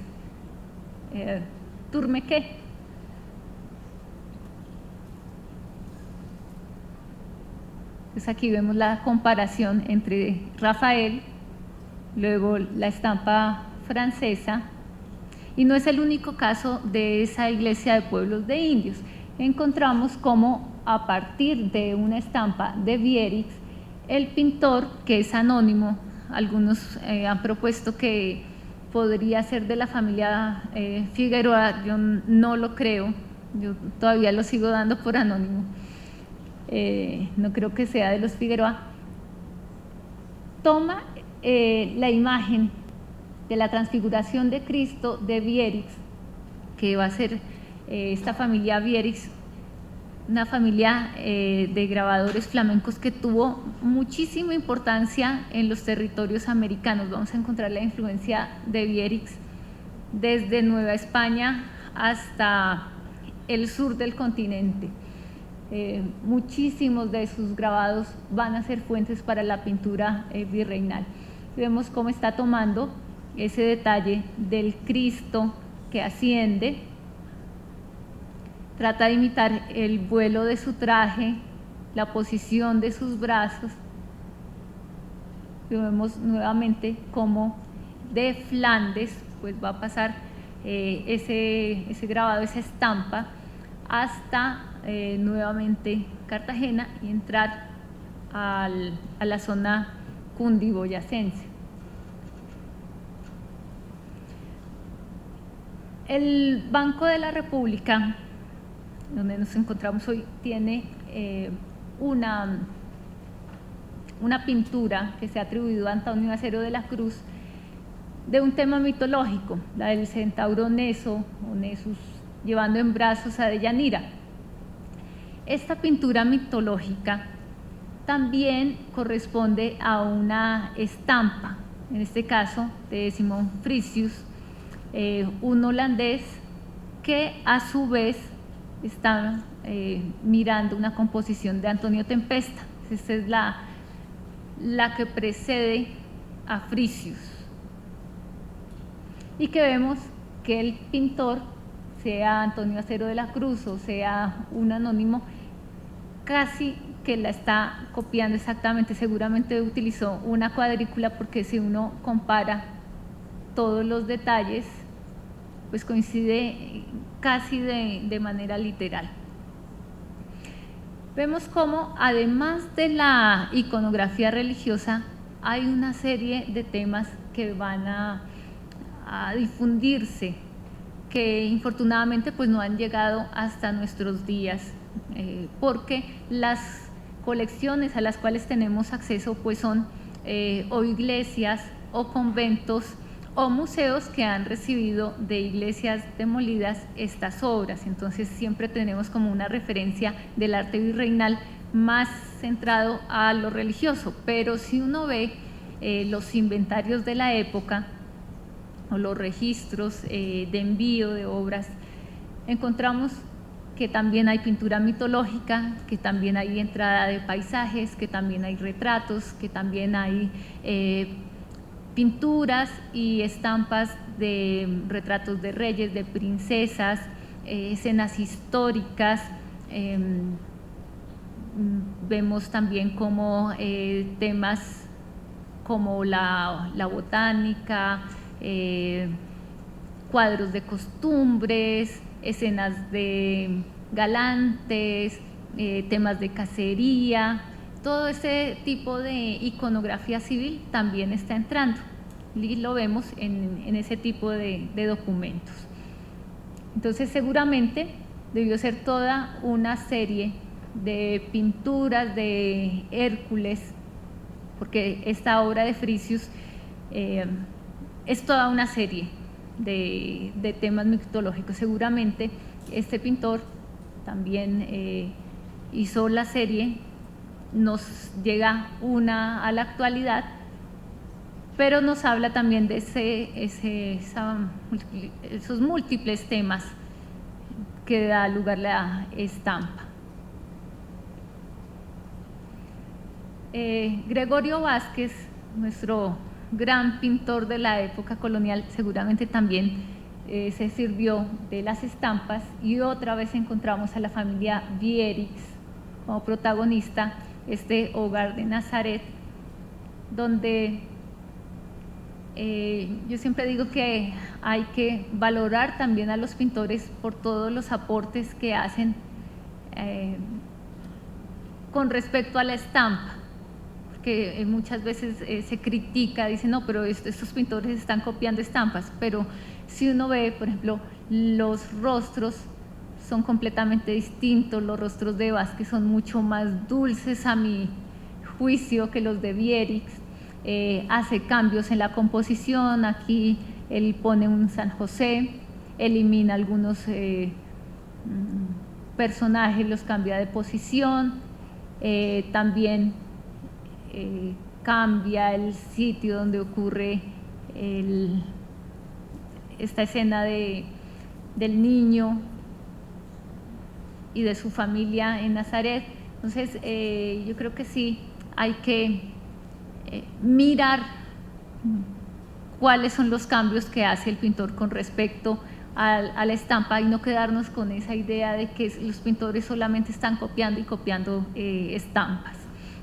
Turmequé. Entonces aquí vemos la comparación entre Rafael, luego la estampa francesa, y no es el único caso de esa iglesia de pueblos de indios. Encontramos cómo a partir de una estampa de Vierix, el pintor, que es anónimo, algunos han propuesto que podría ser de la familia Figueroa, yo no lo creo, yo todavía lo sigo dando por anónimo, no creo que sea de los Figueroa. Toma la imagen de la transfiguración de Cristo de Vierix, que va a ser esta familia Vierix, una familia de grabadores flamencos que tuvo muchísima importancia en los territorios americanos. Vamos a encontrar la influencia de Vierix desde Nueva España hasta el sur del continente. Muchísimos de sus grabados van a ser fuentes para la pintura virreinal. Vemos cómo está tomando ese detalle del Cristo que asciende, trata de imitar el vuelo de su traje, la posición de sus brazos. Y vemos nuevamente cómo de Flandes pues va a pasar ese grabado, esa estampa, hasta nuevamente Cartagena y entrar a la zona cundiboyacense. El Banco de la República, donde nos encontramos hoy, tiene una pintura que se ha atribuido a Antonio Acero de la Cruz de un tema mitológico, la del centauro Neso o Nessus llevando en brazos a Deyanira. Esta pintura mitológica también corresponde a una estampa, en este caso de Simón Frisius, un holandés que a su vez está mirando una composición de Antonio Tempesta. Esta es la que precede a Frisius, y que vemos que el pintor, sea Antonio Acero de la Cruz o sea un anónimo, casi que la está copiando exactamente. Seguramente utilizó una cuadrícula, porque si uno compara todos los detalles, pues coincide casi de manera literal. Vemos cómo además de la iconografía religiosa hay una serie de temas que van a difundirse, que infortunadamente pues no han llegado hasta nuestros días, porque las colecciones a las cuales tenemos acceso pues son o iglesias o conventos o museos que han recibido de iglesias demolidas estas obras. Entonces siempre tenemos como una referencia del arte virreinal más centrado a lo religioso, pero si uno ve los inventarios de la época o los registros de envío de obras, encontramos que también hay pintura mitológica, que también hay entrada de paisajes, que también hay retratos, que también hay pinturas y estampas de retratos de reyes, de princesas, escenas históricas. Vemos también como temas como la botánica, cuadros de costumbres, escenas de galantes, temas de cacería, todo ese tipo de iconografía civil también está entrando y lo vemos en ese tipo de documentos. Entonces seguramente debió ser toda una serie de pinturas de Hércules, porque esta obra de Frisius es toda una serie de temas mitológicos. Seguramente este pintor también hizo la serie, nos llega una a la actualidad, pero nos habla también de esos múltiples temas que da lugar la estampa. Gregorio Vázquez, nuestro gran pintor de la época colonial, seguramente también se sirvió de las estampas, y otra vez encontramos a la familia Vierix como protagonista, este hogar de Nazaret, donde yo siempre digo que hay que valorar también a los pintores por todos los aportes que hacen con respecto a la estampa, porque muchas veces se critica, dicen no, pero estos pintores están copiando estampas, pero si uno ve, por ejemplo, los rostros son completamente distintos, los rostros de Vázquez son mucho más dulces a mi juicio que los de Vierix. Hace cambios en la composición, aquí él pone un San José, elimina algunos personajes, los cambia de posición, también cambia el sitio donde ocurre esta escena del niño y de su familia en Nazaret. Entonces yo creo que sí hay que mirar cuáles son los cambios que hace el pintor con respecto a la estampa y no quedarnos con esa idea de que los pintores solamente están copiando y copiando estampas.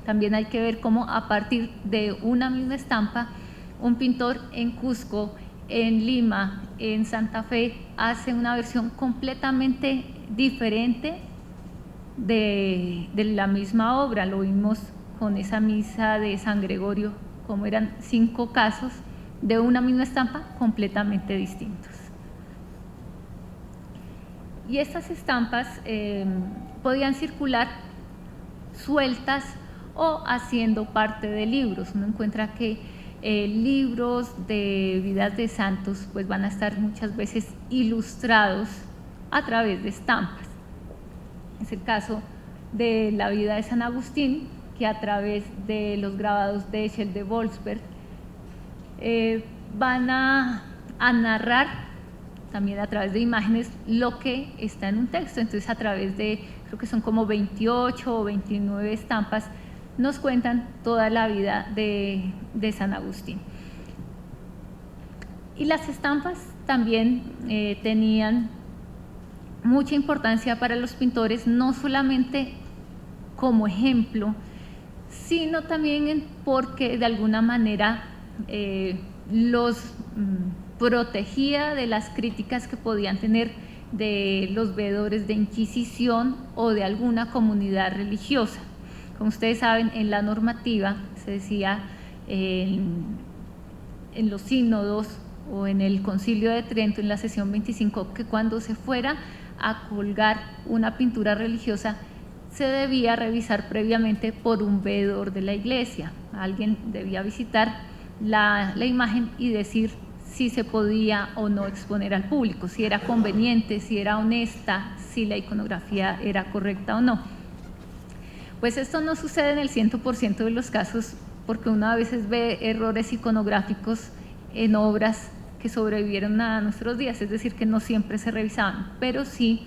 También hay que ver cómo a partir de una misma estampa, un pintor en Cusco, en Lima, en Santa Fe, hace una versión completamente diferente de la misma obra. Lo vimos con esa misa de San Gregorio, como eran 5 casos de una misma estampa completamente distintos. Y estas estampas podían circular sueltas o haciendo parte de libros. Uno encuentra que libros de vidas de santos pues van a estar muchas veces ilustrados a través de estampas. Es el caso de la vida de San Agustín, que a través de los grabados de Echel de Wolfsberg van a narrar también a través de imágenes lo que está en un texto. Entonces a través de, creo que son como 28 o 29 estampas, nos cuentan toda la vida de San Agustín. Y las estampas también tenían mucha importancia para los pintores, no solamente como ejemplo, sino también porque de alguna manera los protegía de las críticas que podían tener de los veedores de Inquisición o de alguna comunidad religiosa. Como ustedes saben, en la normativa se decía en los sínodos o en el Concilio de Trento, en la sesión 25, que cuando se fuera a colgar una pintura religiosa se debía revisar previamente por un veedor de la iglesia. Alguien debía visitar la imagen y decir si se podía o no exponer al público, si era conveniente, si era honesta, si la iconografía era correcta o no. Pues esto no sucede en el 100% de los casos, porque uno a veces ve errores iconográficos en obras que sobrevivieron a nuestros días, es decir, que no siempre se revisaban, pero sí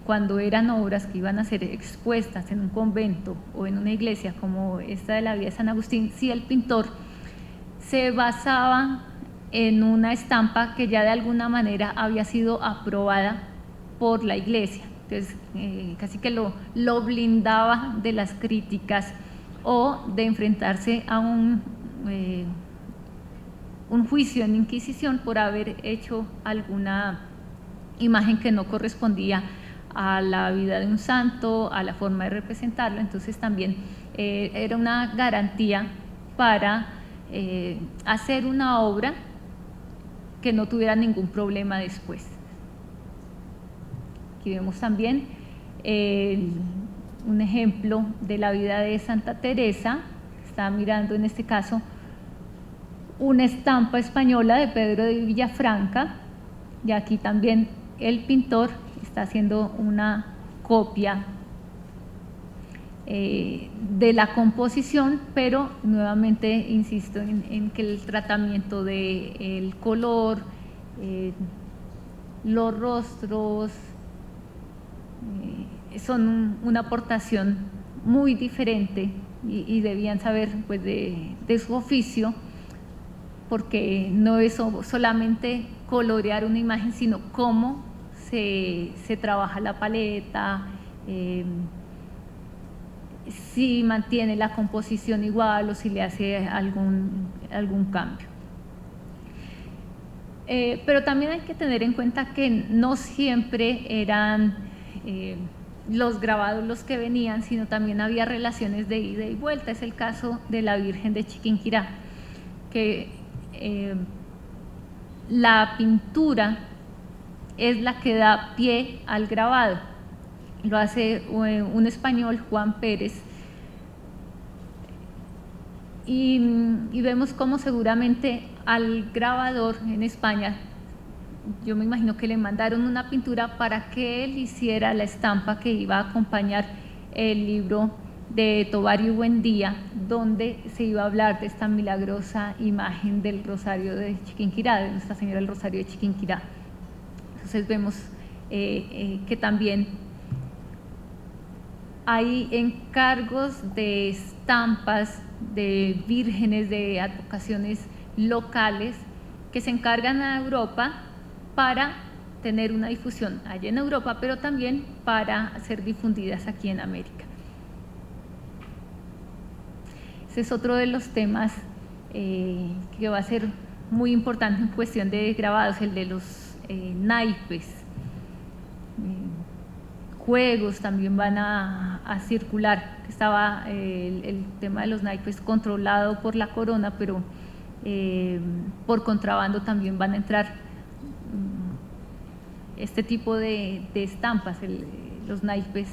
cuando eran obras que iban a ser expuestas en un convento o en una iglesia como esta de la vida de San Agustín, sí el pintor se basaba en una estampa que ya de alguna manera había sido aprobada por la iglesia. Entonces casi que lo blindaba de las críticas o de enfrentarse a un juicio en Inquisición por haber hecho alguna imagen que no correspondía a la vida de un santo, a la forma de representarlo. Entonces también era una garantía para hacer una obra que no tuviera ningún problema después. Aquí vemos también un ejemplo de la vida de Santa Teresa. Está mirando en este caso una estampa española de Pedro de Villafranca, y aquí también el pintor está haciendo una copia de la composición, pero nuevamente insisto en que el tratamiento del color, los rostros, son una aportación muy diferente y debían saber pues de su oficio, porque no es solamente colorear una imagen, sino cómo se trabaja la paleta, si mantiene la composición igual o si le hace algún cambio. Pero también hay que tener en cuenta que no siempre eran los grabados los que venían, sino también había relaciones de ida y vuelta. Es el caso de la Virgen de Chiquinquirá, que la pintura es la que da pie al grabado. Lo hace un español, Juan Pérez, y vemos cómo seguramente al grabador en España, yo me imagino que le mandaron una pintura para que él hiciera la estampa que iba a acompañar el libro de Tovar y Buendía, donde se iba a hablar de esta milagrosa imagen del Rosario de Chiquinquirá, de Nuestra Señora del Rosario de Chiquinquirá. Entonces vemos que también hay encargos de estampas de vírgenes, de advocaciones locales que se encargan a Europa para tener una difusión allá en Europa, pero también para ser difundidas aquí en América. Ese es otro de los temas que va a ser muy importante en cuestión de grabados, el de los naipes. Juegos también van a circular. Estaba el tema de los naipes controlado por la corona, pero por contrabando también van a entrar este tipo de estampas, los naipes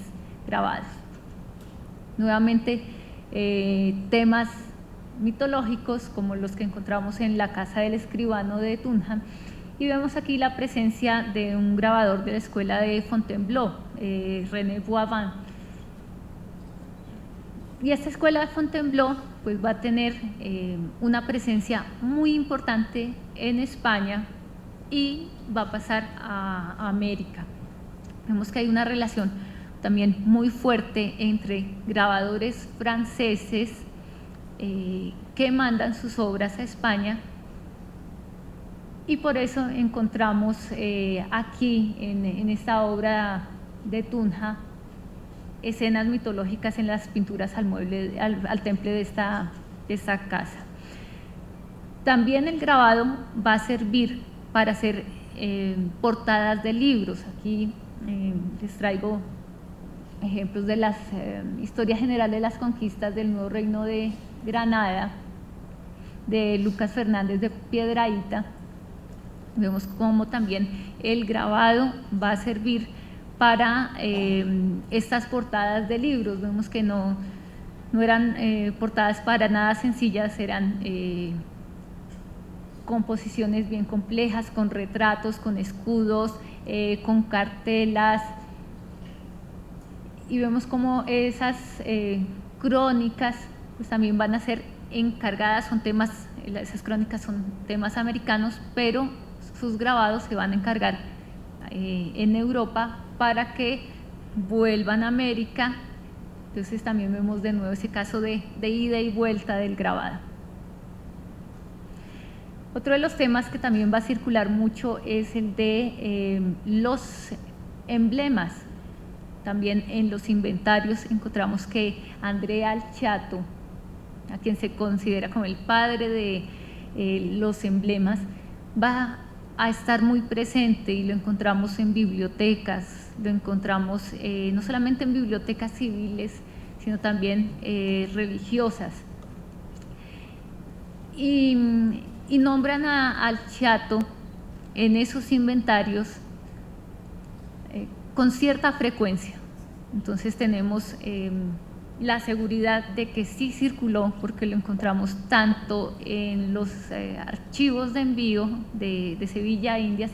grabados. Nuevamente, temas mitológicos como los que encontramos en la casa del escribano de Tunja, y vemos aquí la presencia de un grabador de la escuela de Fontainebleau, René Boivin. Y esta escuela de Fontainebleau pues va a tener una presencia muy importante en España y va a pasar a América. Vemos que hay una relación también muy fuerte entre grabadores franceses que mandan sus obras a España, y por eso encontramos aquí en esta obra de Tunja escenas mitológicas en las pinturas al temple de esta casa. También el grabado va a servir para hacer portadas de libros. Aquí les traigo ejemplos de las historia general de las conquistas del Nuevo Reino de Granada, de Lucas Fernández de Piedrahíta. Vemos cómo también el grabado va a servir para estas portadas de libros. Vemos que no eran portadas para nada sencillas, eran composiciones bien complejas, con retratos, con escudos, con cartelas, y vemos cómo esas crónicas pues también van a ser encargadas, esas crónicas son temas americanos, pero sus grabados se van a encargar en Europa para que vuelvan a América. Entonces también vemos de nuevo ese caso de ida y vuelta del grabado. Otro de los temas que también va a circular mucho es el de los emblemas. También en los inventarios encontramos que Andrea Alciato, a quien se considera como el padre de los emblemas, va a estar muy presente, y lo encontramos en bibliotecas, lo encontramos no solamente en bibliotecas civiles, sino también religiosas. Y nombran al Chato en esos inventarios con cierta frecuencia. Entonces tenemos la seguridad de que sí circuló, porque lo encontramos tanto en los archivos de envío de Sevilla a Indias,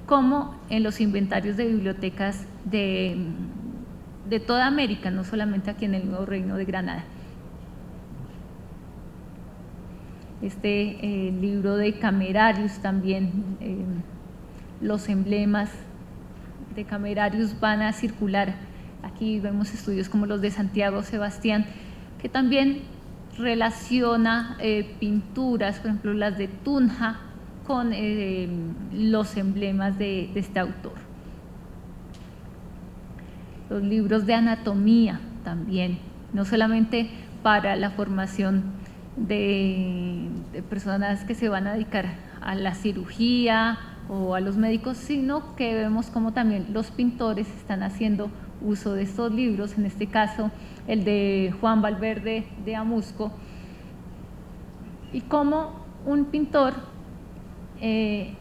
como en los inventarios de bibliotecas de toda América, no solamente aquí en el Nuevo Reino de Granada. Este libro de Camerarius también, los emblemas de Camerarius van a circular. Aquí vemos estudios como los de Santiago Sebastián, que también relaciona pinturas, por ejemplo las de Tunja, con los emblemas de este autor. Los libros de anatomía también, no solamente para la formación de personas que se van a dedicar a la cirugía o a los médicos, sino que vemos como también los pintores están haciendo uso de estos libros, en este caso el de Juan Valverde de Amusco, y como un pintor en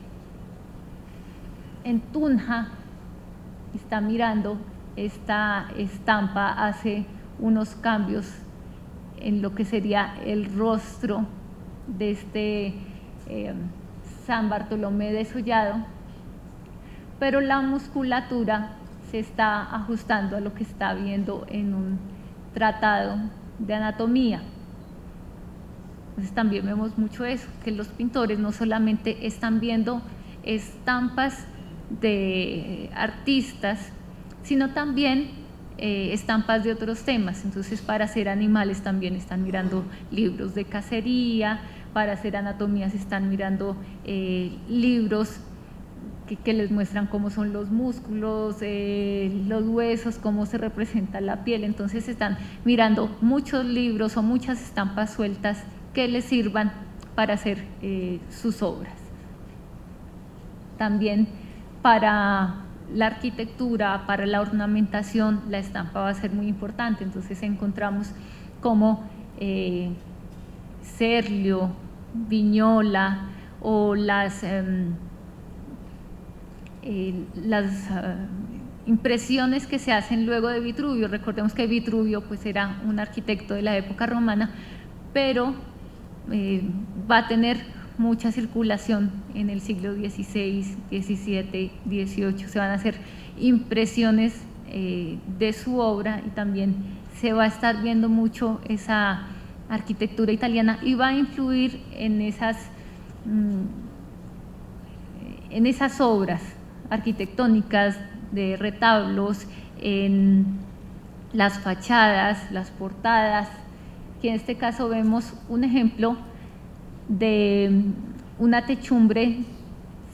Tunja está mirando esta estampa, hace unos cambios en lo que sería el rostro de este San Bartolomé desollado, pero la musculatura se está ajustando a lo que está viendo en un tratado de anatomía. Entonces también vemos mucho eso, que los pintores no solamente están viendo estampas de artistas, sino también estampas de otros temas. Entonces para hacer animales también están mirando libros de cacería, para hacer anatomías están mirando libros que les muestran cómo son los músculos, los huesos, cómo se representa la piel. Entonces están mirando muchos libros o muchas estampas sueltas que les sirvan para hacer sus obras. También para la arquitectura, para la ornamentación, la estampa va a ser muy importante. Entonces encontramos como Serlio, Vignola o las impresiones que se hacen luego de Vitruvio. Recordemos que Vitruvio pues era un arquitecto de la época romana, pero va a tener mucha circulación en el siglo XVI, XVII, XVIII. Se van a hacer impresiones de su obra y también se va a estar viendo mucho esa arquitectura italiana y va a influir en esas obras arquitectónicas de retablos, en las fachadas, las portadas. Aquí en este caso vemos un ejemplo de una techumbre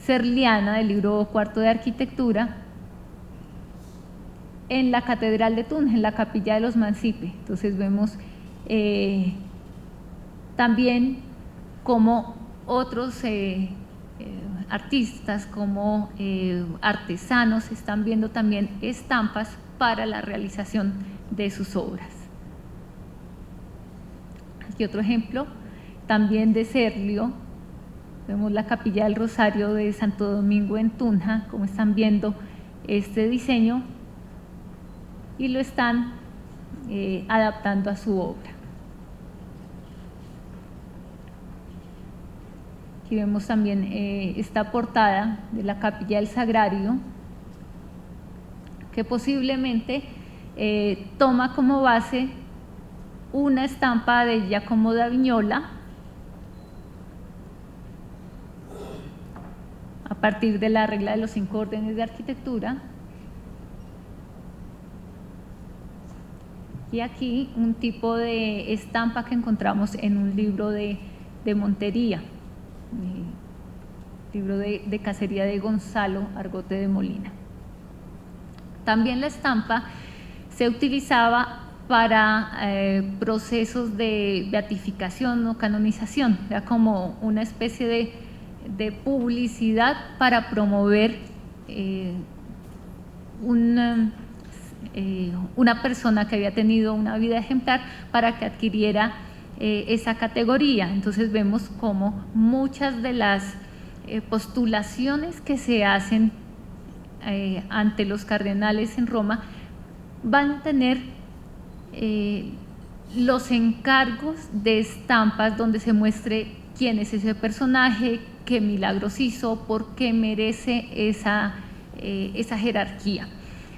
serliana del libro cuarto de arquitectura en la Catedral de Tunja, en la Capilla de los Mancipe. Entonces vemos también como otros artistas, como artesanos, están viendo también estampas para la realización de sus obras. Aquí otro ejemplo también de Serlio, vemos la Capilla del Rosario de Santo Domingo en Tunja, como están viendo este diseño y lo están adaptando a su obra. Aquí vemos también esta portada de la Capilla del Sagrario, que posiblemente toma como base una estampa de Giacomo da Vignola a partir de la regla de los 5 órdenes de arquitectura. Y aquí un tipo de estampa que encontramos en un libro de montería, libro de cacería de Gonzalo Argote de Molina. También la estampa se utilizaba para procesos de beatificación o canonización, era como una especie de publicidad para promover una persona que había tenido una vida ejemplar para que adquiriera esa categoría. Entonces vemos como muchas de las postulaciones que se hacen ante los cardenales en Roma van a tener los encargos de estampas donde se muestre quién es ese personaje, qué milagros hizo, por qué merece esa jerarquía.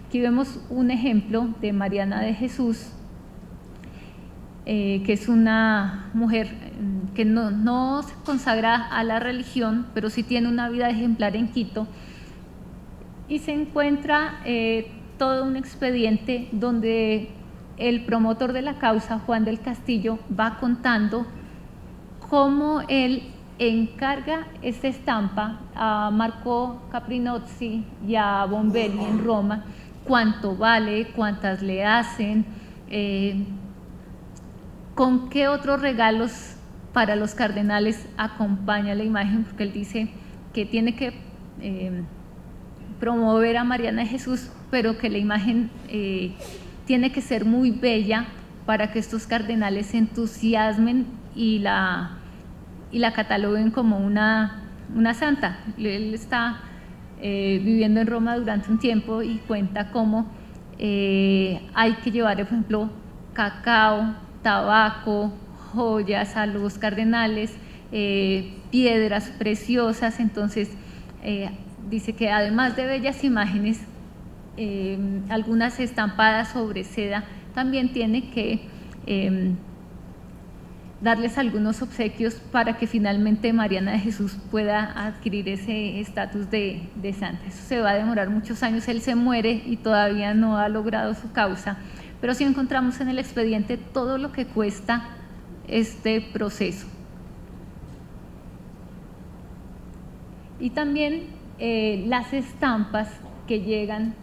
Aquí vemos un ejemplo de Mariana de Jesús, que es una mujer que no se consagra a la religión, pero sí tiene una vida ejemplar en Quito, y se encuentra todo un expediente donde el promotor de la causa, Juan del Castillo, va contando cómo él encarga esta estampa a Marco Caprinozzi y a Bombelli en Roma, cuánto vale, cuántas le hacen, con qué otros regalos para los cardenales acompaña la imagen, porque él dice que tiene que promover a Mariana de Jesús, pero que la imagen tiene que ser muy bella para que estos cardenales se entusiasmen y la cataloguen como una santa. Él está viviendo en Roma durante un tiempo y cuenta cómo hay que llevar, por ejemplo, cacao, tabaco, joyas a los cardenales, piedras preciosas. Entonces dice que además de bellas imágenes, algunas estampadas sobre seda, también tiene que darles algunos obsequios para que finalmente Mariana de Jesús pueda adquirir ese estatus de santa. Eso se va a demorar muchos años, él se muere y todavía no ha logrado su causa, pero sí encontramos en el expediente todo lo que cuesta este proceso. Y también las estampas que llegan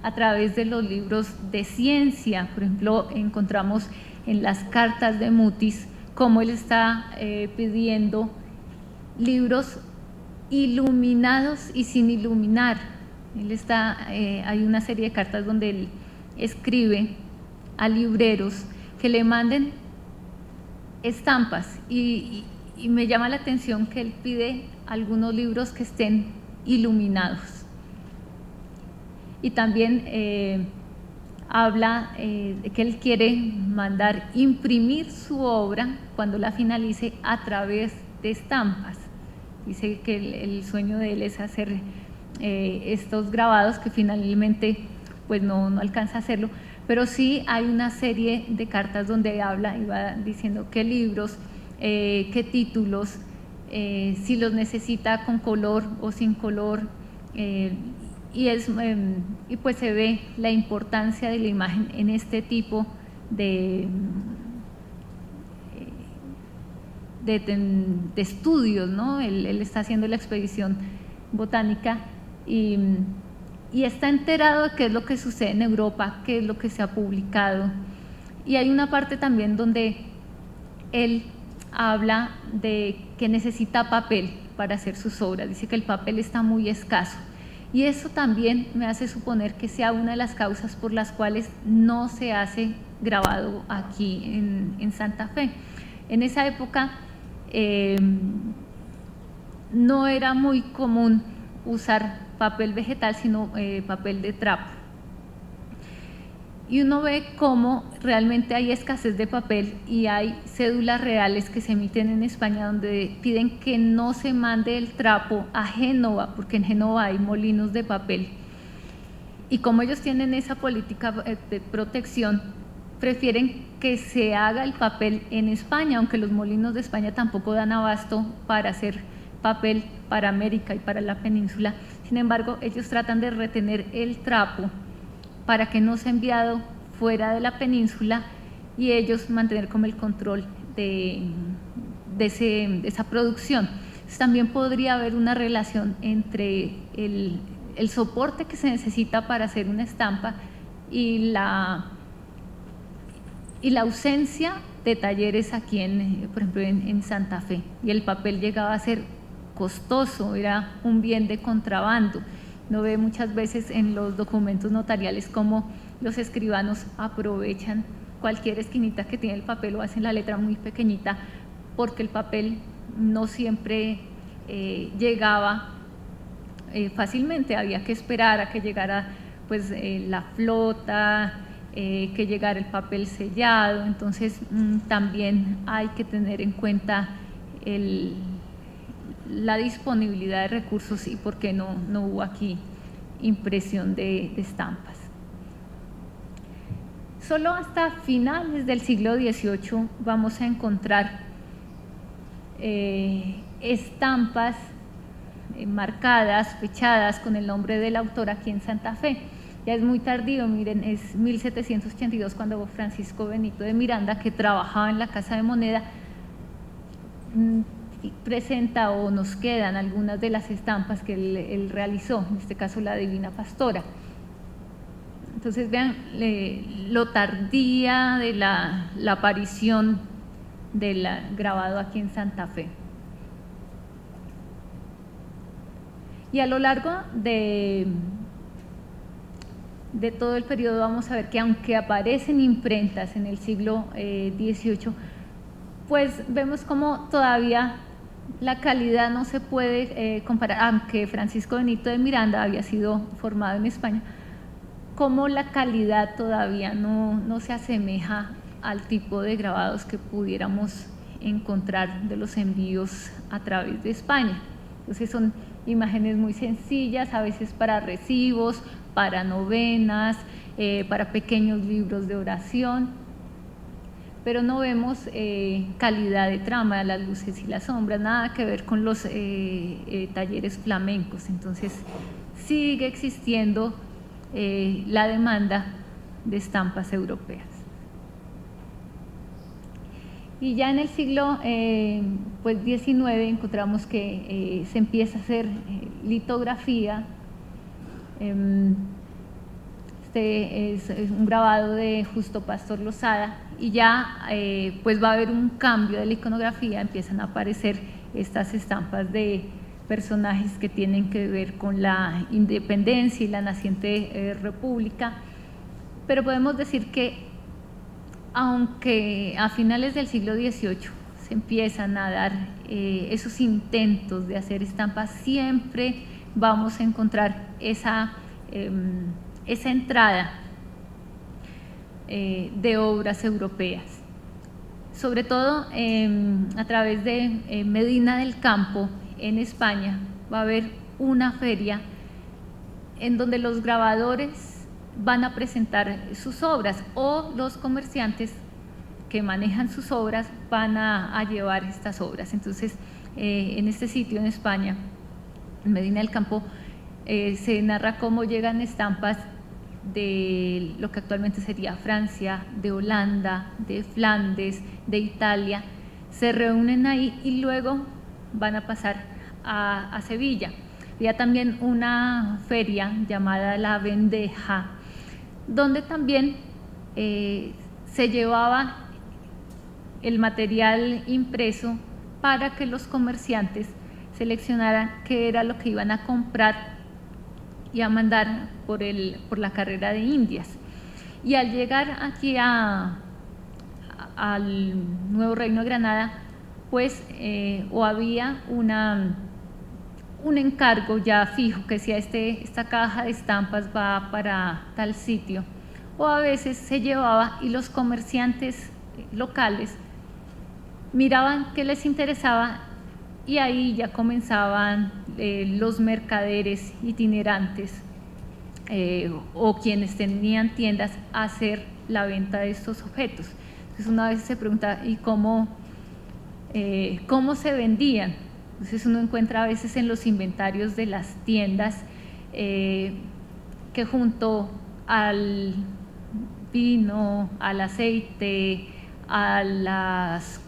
a través de los libros de ciencia. Por ejemplo, encontramos en las cartas de Mutis cómo él está pidiendo libros iluminados y sin iluminar. Hay una serie de cartas donde él escribe a libreros que le manden estampas y me llama la atención que él pide algunos libros que estén iluminados. Y también habla de que él quiere mandar imprimir su obra cuando la finalice a través de estampas. Dice que el sueño de él es hacer estos grabados, que finalmente pues no alcanza a hacerlo, pero sí hay una serie de cartas donde habla y va diciendo qué libros, qué títulos, si los necesita con color o sin color, y pues se ve la importancia de la imagen en este tipo de estudios, ¿no? Él está haciendo la expedición botánica y está enterado de qué es lo que sucede en Europa, qué es lo que se ha publicado. Y hay una parte también donde él habla de que necesita papel para hacer sus obras, dice que el papel está muy escaso. Y eso también me hace suponer que sea una de las causas por las cuales no se hace grabado aquí en Santa Fe. En esa época no era muy común usar papel vegetal, sino papel de trapo. Y uno ve cómo realmente hay escasez de papel y hay cédulas reales que se emiten en España donde piden que no se mande el trapo a Génova, porque en Génova hay molinos de papel. Y como ellos tienen esa política de protección, prefieren que se haga el papel en España, aunque los molinos de España tampoco dan abasto para hacer papel para América y para la península. Sin embargo, ellos tratan de retener el trapo para que no sea enviado fuera de la península y ellos mantener como el control de esa producción. Entonces, también podría haber una relación entre el soporte que se necesita para hacer una estampa y la ausencia de talleres aquí, por ejemplo, en Santa Fe. Y el papel llegaba a ser costoso, era un bien de contrabando. no ve muchas veces en los documentos notariales cómo los escribanos aprovechan cualquier esquinita que tiene el papel o hacen la letra muy pequeñita, porque el papel no siempre llegaba fácilmente, había que esperar a que llegara pues la flota, que llegara el papel sellado. Entonces también hay que tener en cuenta la disponibilidad de recursos y por qué no hubo aquí impresión de estampas. Solo hasta finales del siglo XVIII vamos a encontrar estampas marcadas, fechadas con el nombre del autor aquí en Santa Fe. Ya es muy tardío, miren, es 1782 cuando Francisco Benito de Miranda, que trabajaba en la Casa de Moneda, presenta o nos quedan algunas de las estampas que él realizó, en este caso la Divina Pastora. Entonces vean lo tardía de la aparición del grabado aquí en Santa Fe. Y a lo largo de todo el periodo vamos a ver que aunque aparecen imprentas en el siglo XVIII, pues vemos como todavía la calidad no se puede comparar, aunque Francisco Benito de Miranda había sido formado en España, como la calidad todavía no se asemeja al tipo de grabados que pudiéramos encontrar de los envíos a través de España. Entonces son imágenes muy sencillas, a veces para recibos, para novenas, para pequeños libros de oración, pero no vemos calidad de trama, las luces y las sombras, nada que ver con los talleres flamencos. Entonces sigue existiendo la demanda de estampas europeas. Y ya en el siglo pues XIX encontramos que se empieza a hacer litografía. Este es un grabado de Justo Pastor Lozada, y ya pues va a haber un cambio de la iconografía, empiezan a aparecer estas estampas de personajes que tienen que ver con la independencia y la naciente república, pero podemos decir que aunque a finales del siglo XVIII se empiezan a dar esos intentos de hacer estampas, siempre vamos a encontrar esa entrada de obras europeas, sobre todo a través de Medina del Campo. En España va a haber una feria en donde los grabadores van a presentar sus obras, o los comerciantes que manejan sus obras van a llevar estas obras. Entonces en este sitio en España, en Medina del Campo, se narra cómo llegan estampas de lo que actualmente sería Francia, de Holanda, de Flandes, de Italia, se reúnen ahí y luego van a pasar a Sevilla. Había también una feria llamada La Vendeja, donde también se llevaba el material impreso para que los comerciantes seleccionaran qué era lo que iban a comprar y a mandar por la carrera de Indias. Y al llegar aquí al Nuevo Reino de Granada, pues o había un encargo ya fijo que decía esta caja de estampas va para tal sitio, o a veces se llevaba y los comerciantes locales miraban qué les interesaba, y ahí ya comenzaban los mercaderes itinerantes o quienes tenían tiendas a hacer la venta de estos objetos. Entonces una vez se pregunta, ¿y cómo se vendían? Entonces uno encuentra a veces en los inventarios de las tiendas que junto al vino, al aceite, a las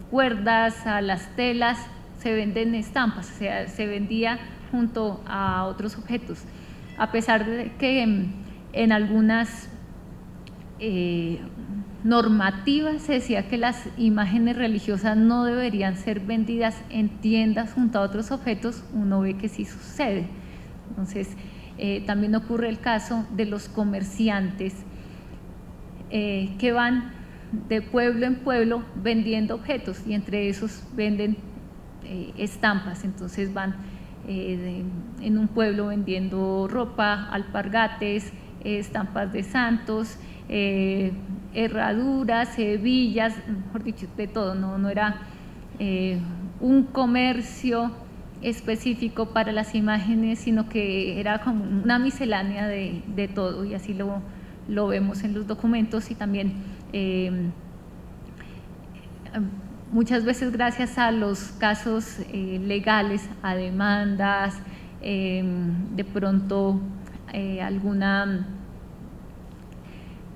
cuerdas, a las telas, se venden estampas, o sea, se vendía junto a otros objetos, a pesar de que en algunas normativas se decía que las imágenes religiosas no deberían ser vendidas en tiendas junto a otros objetos. Uno ve que sí sucede. Entonces, también ocurre el caso de los comerciantes que van de pueblo en pueblo vendiendo objetos, y entre esos venden estampas. Entonces van en un pueblo vendiendo ropa, alpargates, estampas de santos, herraduras, hebillas, mejor dicho, de todo. No era un comercio específico para las imágenes, sino que era como una miscelánea de todo, y así lo vemos en los documentos. Y también muchas veces, gracias a los casos legales, a demandas, de pronto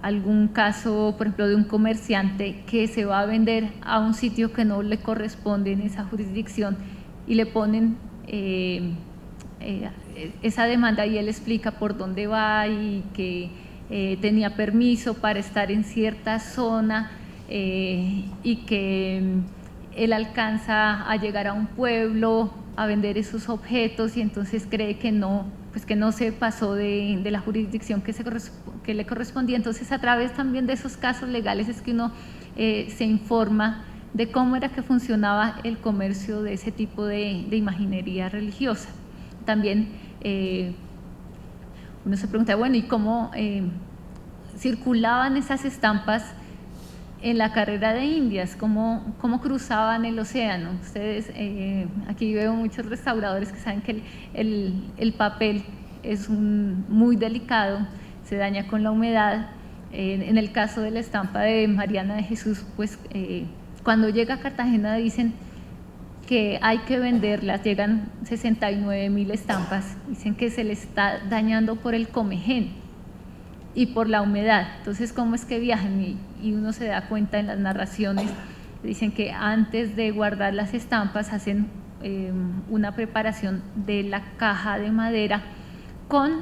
algún caso, por ejemplo, de un comerciante que se va a vender a un sitio que no le corresponde en esa jurisdicción, y le ponen esa demanda, y él explica por dónde va y que tenía permiso para estar en cierta zona, y que él alcanza a llegar a un pueblo a vender esos objetos, y entonces cree que no se pasó de la jurisdicción que le correspondía. Entonces, a través también de esos casos legales es que uno se informa de cómo era que funcionaba el comercio de ese tipo de imaginería religiosa. También uno se pregunta, bueno, ¿y cómo circulaban esas estampas en la carrera de Indias? ¿Cómo cruzaban el océano? Ustedes, aquí veo muchos restauradores que saben que el papel es muy delicado, se daña con la humedad. En el caso de la estampa de Mariana de Jesús, pues cuando llega a Cartagena dicen que hay que venderlas, llegan 69.000 estampas, dicen que se le está dañando por el comején y por la humedad. Entonces, ¿cómo es que viajan? Y uno se da cuenta en las narraciones, dicen que antes de guardar las estampas hacen una preparación de la caja de madera con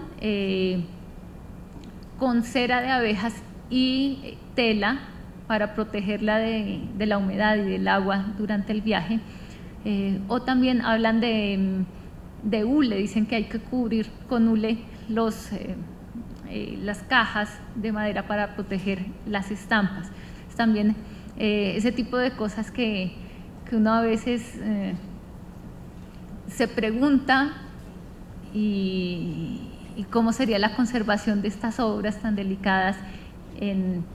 cera de abejas y tela para protegerla de la humedad y del agua durante el viaje. O también hablan de hule, dicen que hay que cubrir con hule las cajas de madera para proteger las estampas. También ese tipo de cosas que uno a veces se pregunta, y cómo sería la conservación de estas obras tan delicadas en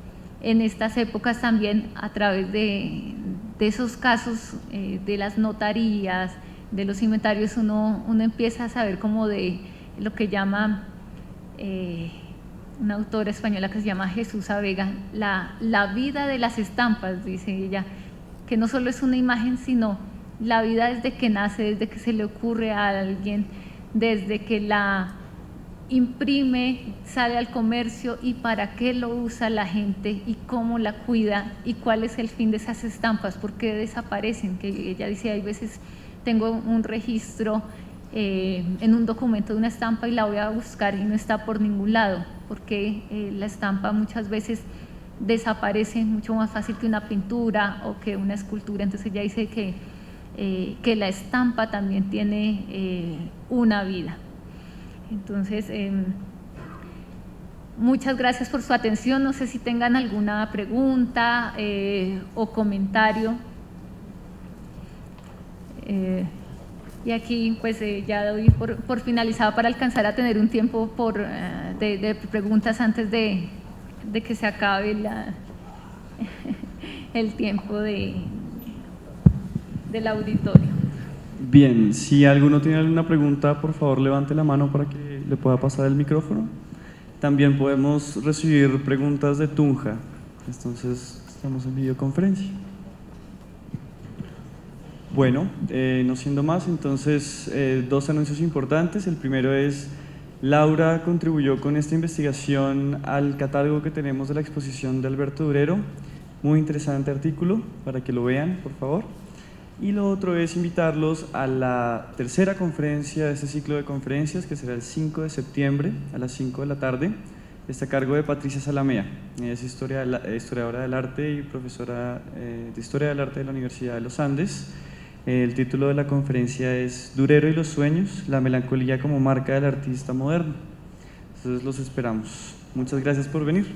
estas épocas, también a través de esos casos de las notarías, de los inventarios. Uno empieza a saber como de lo que llama una autora española que se llama Jesús Vega, la vida de las estampas, dice ella, que no solo es una imagen, sino la vida desde que nace, desde que se le ocurre a alguien, desde que la imprime, sale al comercio, y para qué lo usa la gente y cómo la cuida y cuál es el fin de esas estampas, por qué desaparecen. Que ella dice, hay veces tengo un registro en un documento de una estampa y la voy a buscar y no está por ningún lado, porque la estampa muchas veces desaparece mucho más fácil que una pintura o que una escultura. Entonces ella dice que la estampa también tiene una vida. Entonces, muchas gracias por su atención. No sé si tengan alguna pregunta o comentario. Y aquí pues ya doy por finalizado para alcanzar a tener un tiempo de preguntas antes de que se acabe el tiempo del auditorio. Bien, si alguno tiene alguna pregunta, por favor levante la mano para que le pueda pasar el micrófono. También podemos recibir preguntas de Tunja, entonces estamos en videoconferencia. Bueno, no siendo más, entonces dos anuncios importantes. El primero es, Laura contribuyó con esta investigación al catálogo que tenemos de la exposición de Alberto Durero. Muy interesante artículo, para que lo vean, por favor. Y lo otro es invitarlos a la tercera conferencia de este ciclo de conferencias, que será el 5 de septiembre a las 5 de la tarde. Está a cargo de Patricia Salamea. Ella es historiadora del arte y profesora de Historia del Arte de la Universidad de los Andes. El título de la conferencia es Durero y los sueños, la melancolía como marca del artista moderno. Entonces los esperamos. Muchas gracias por venir.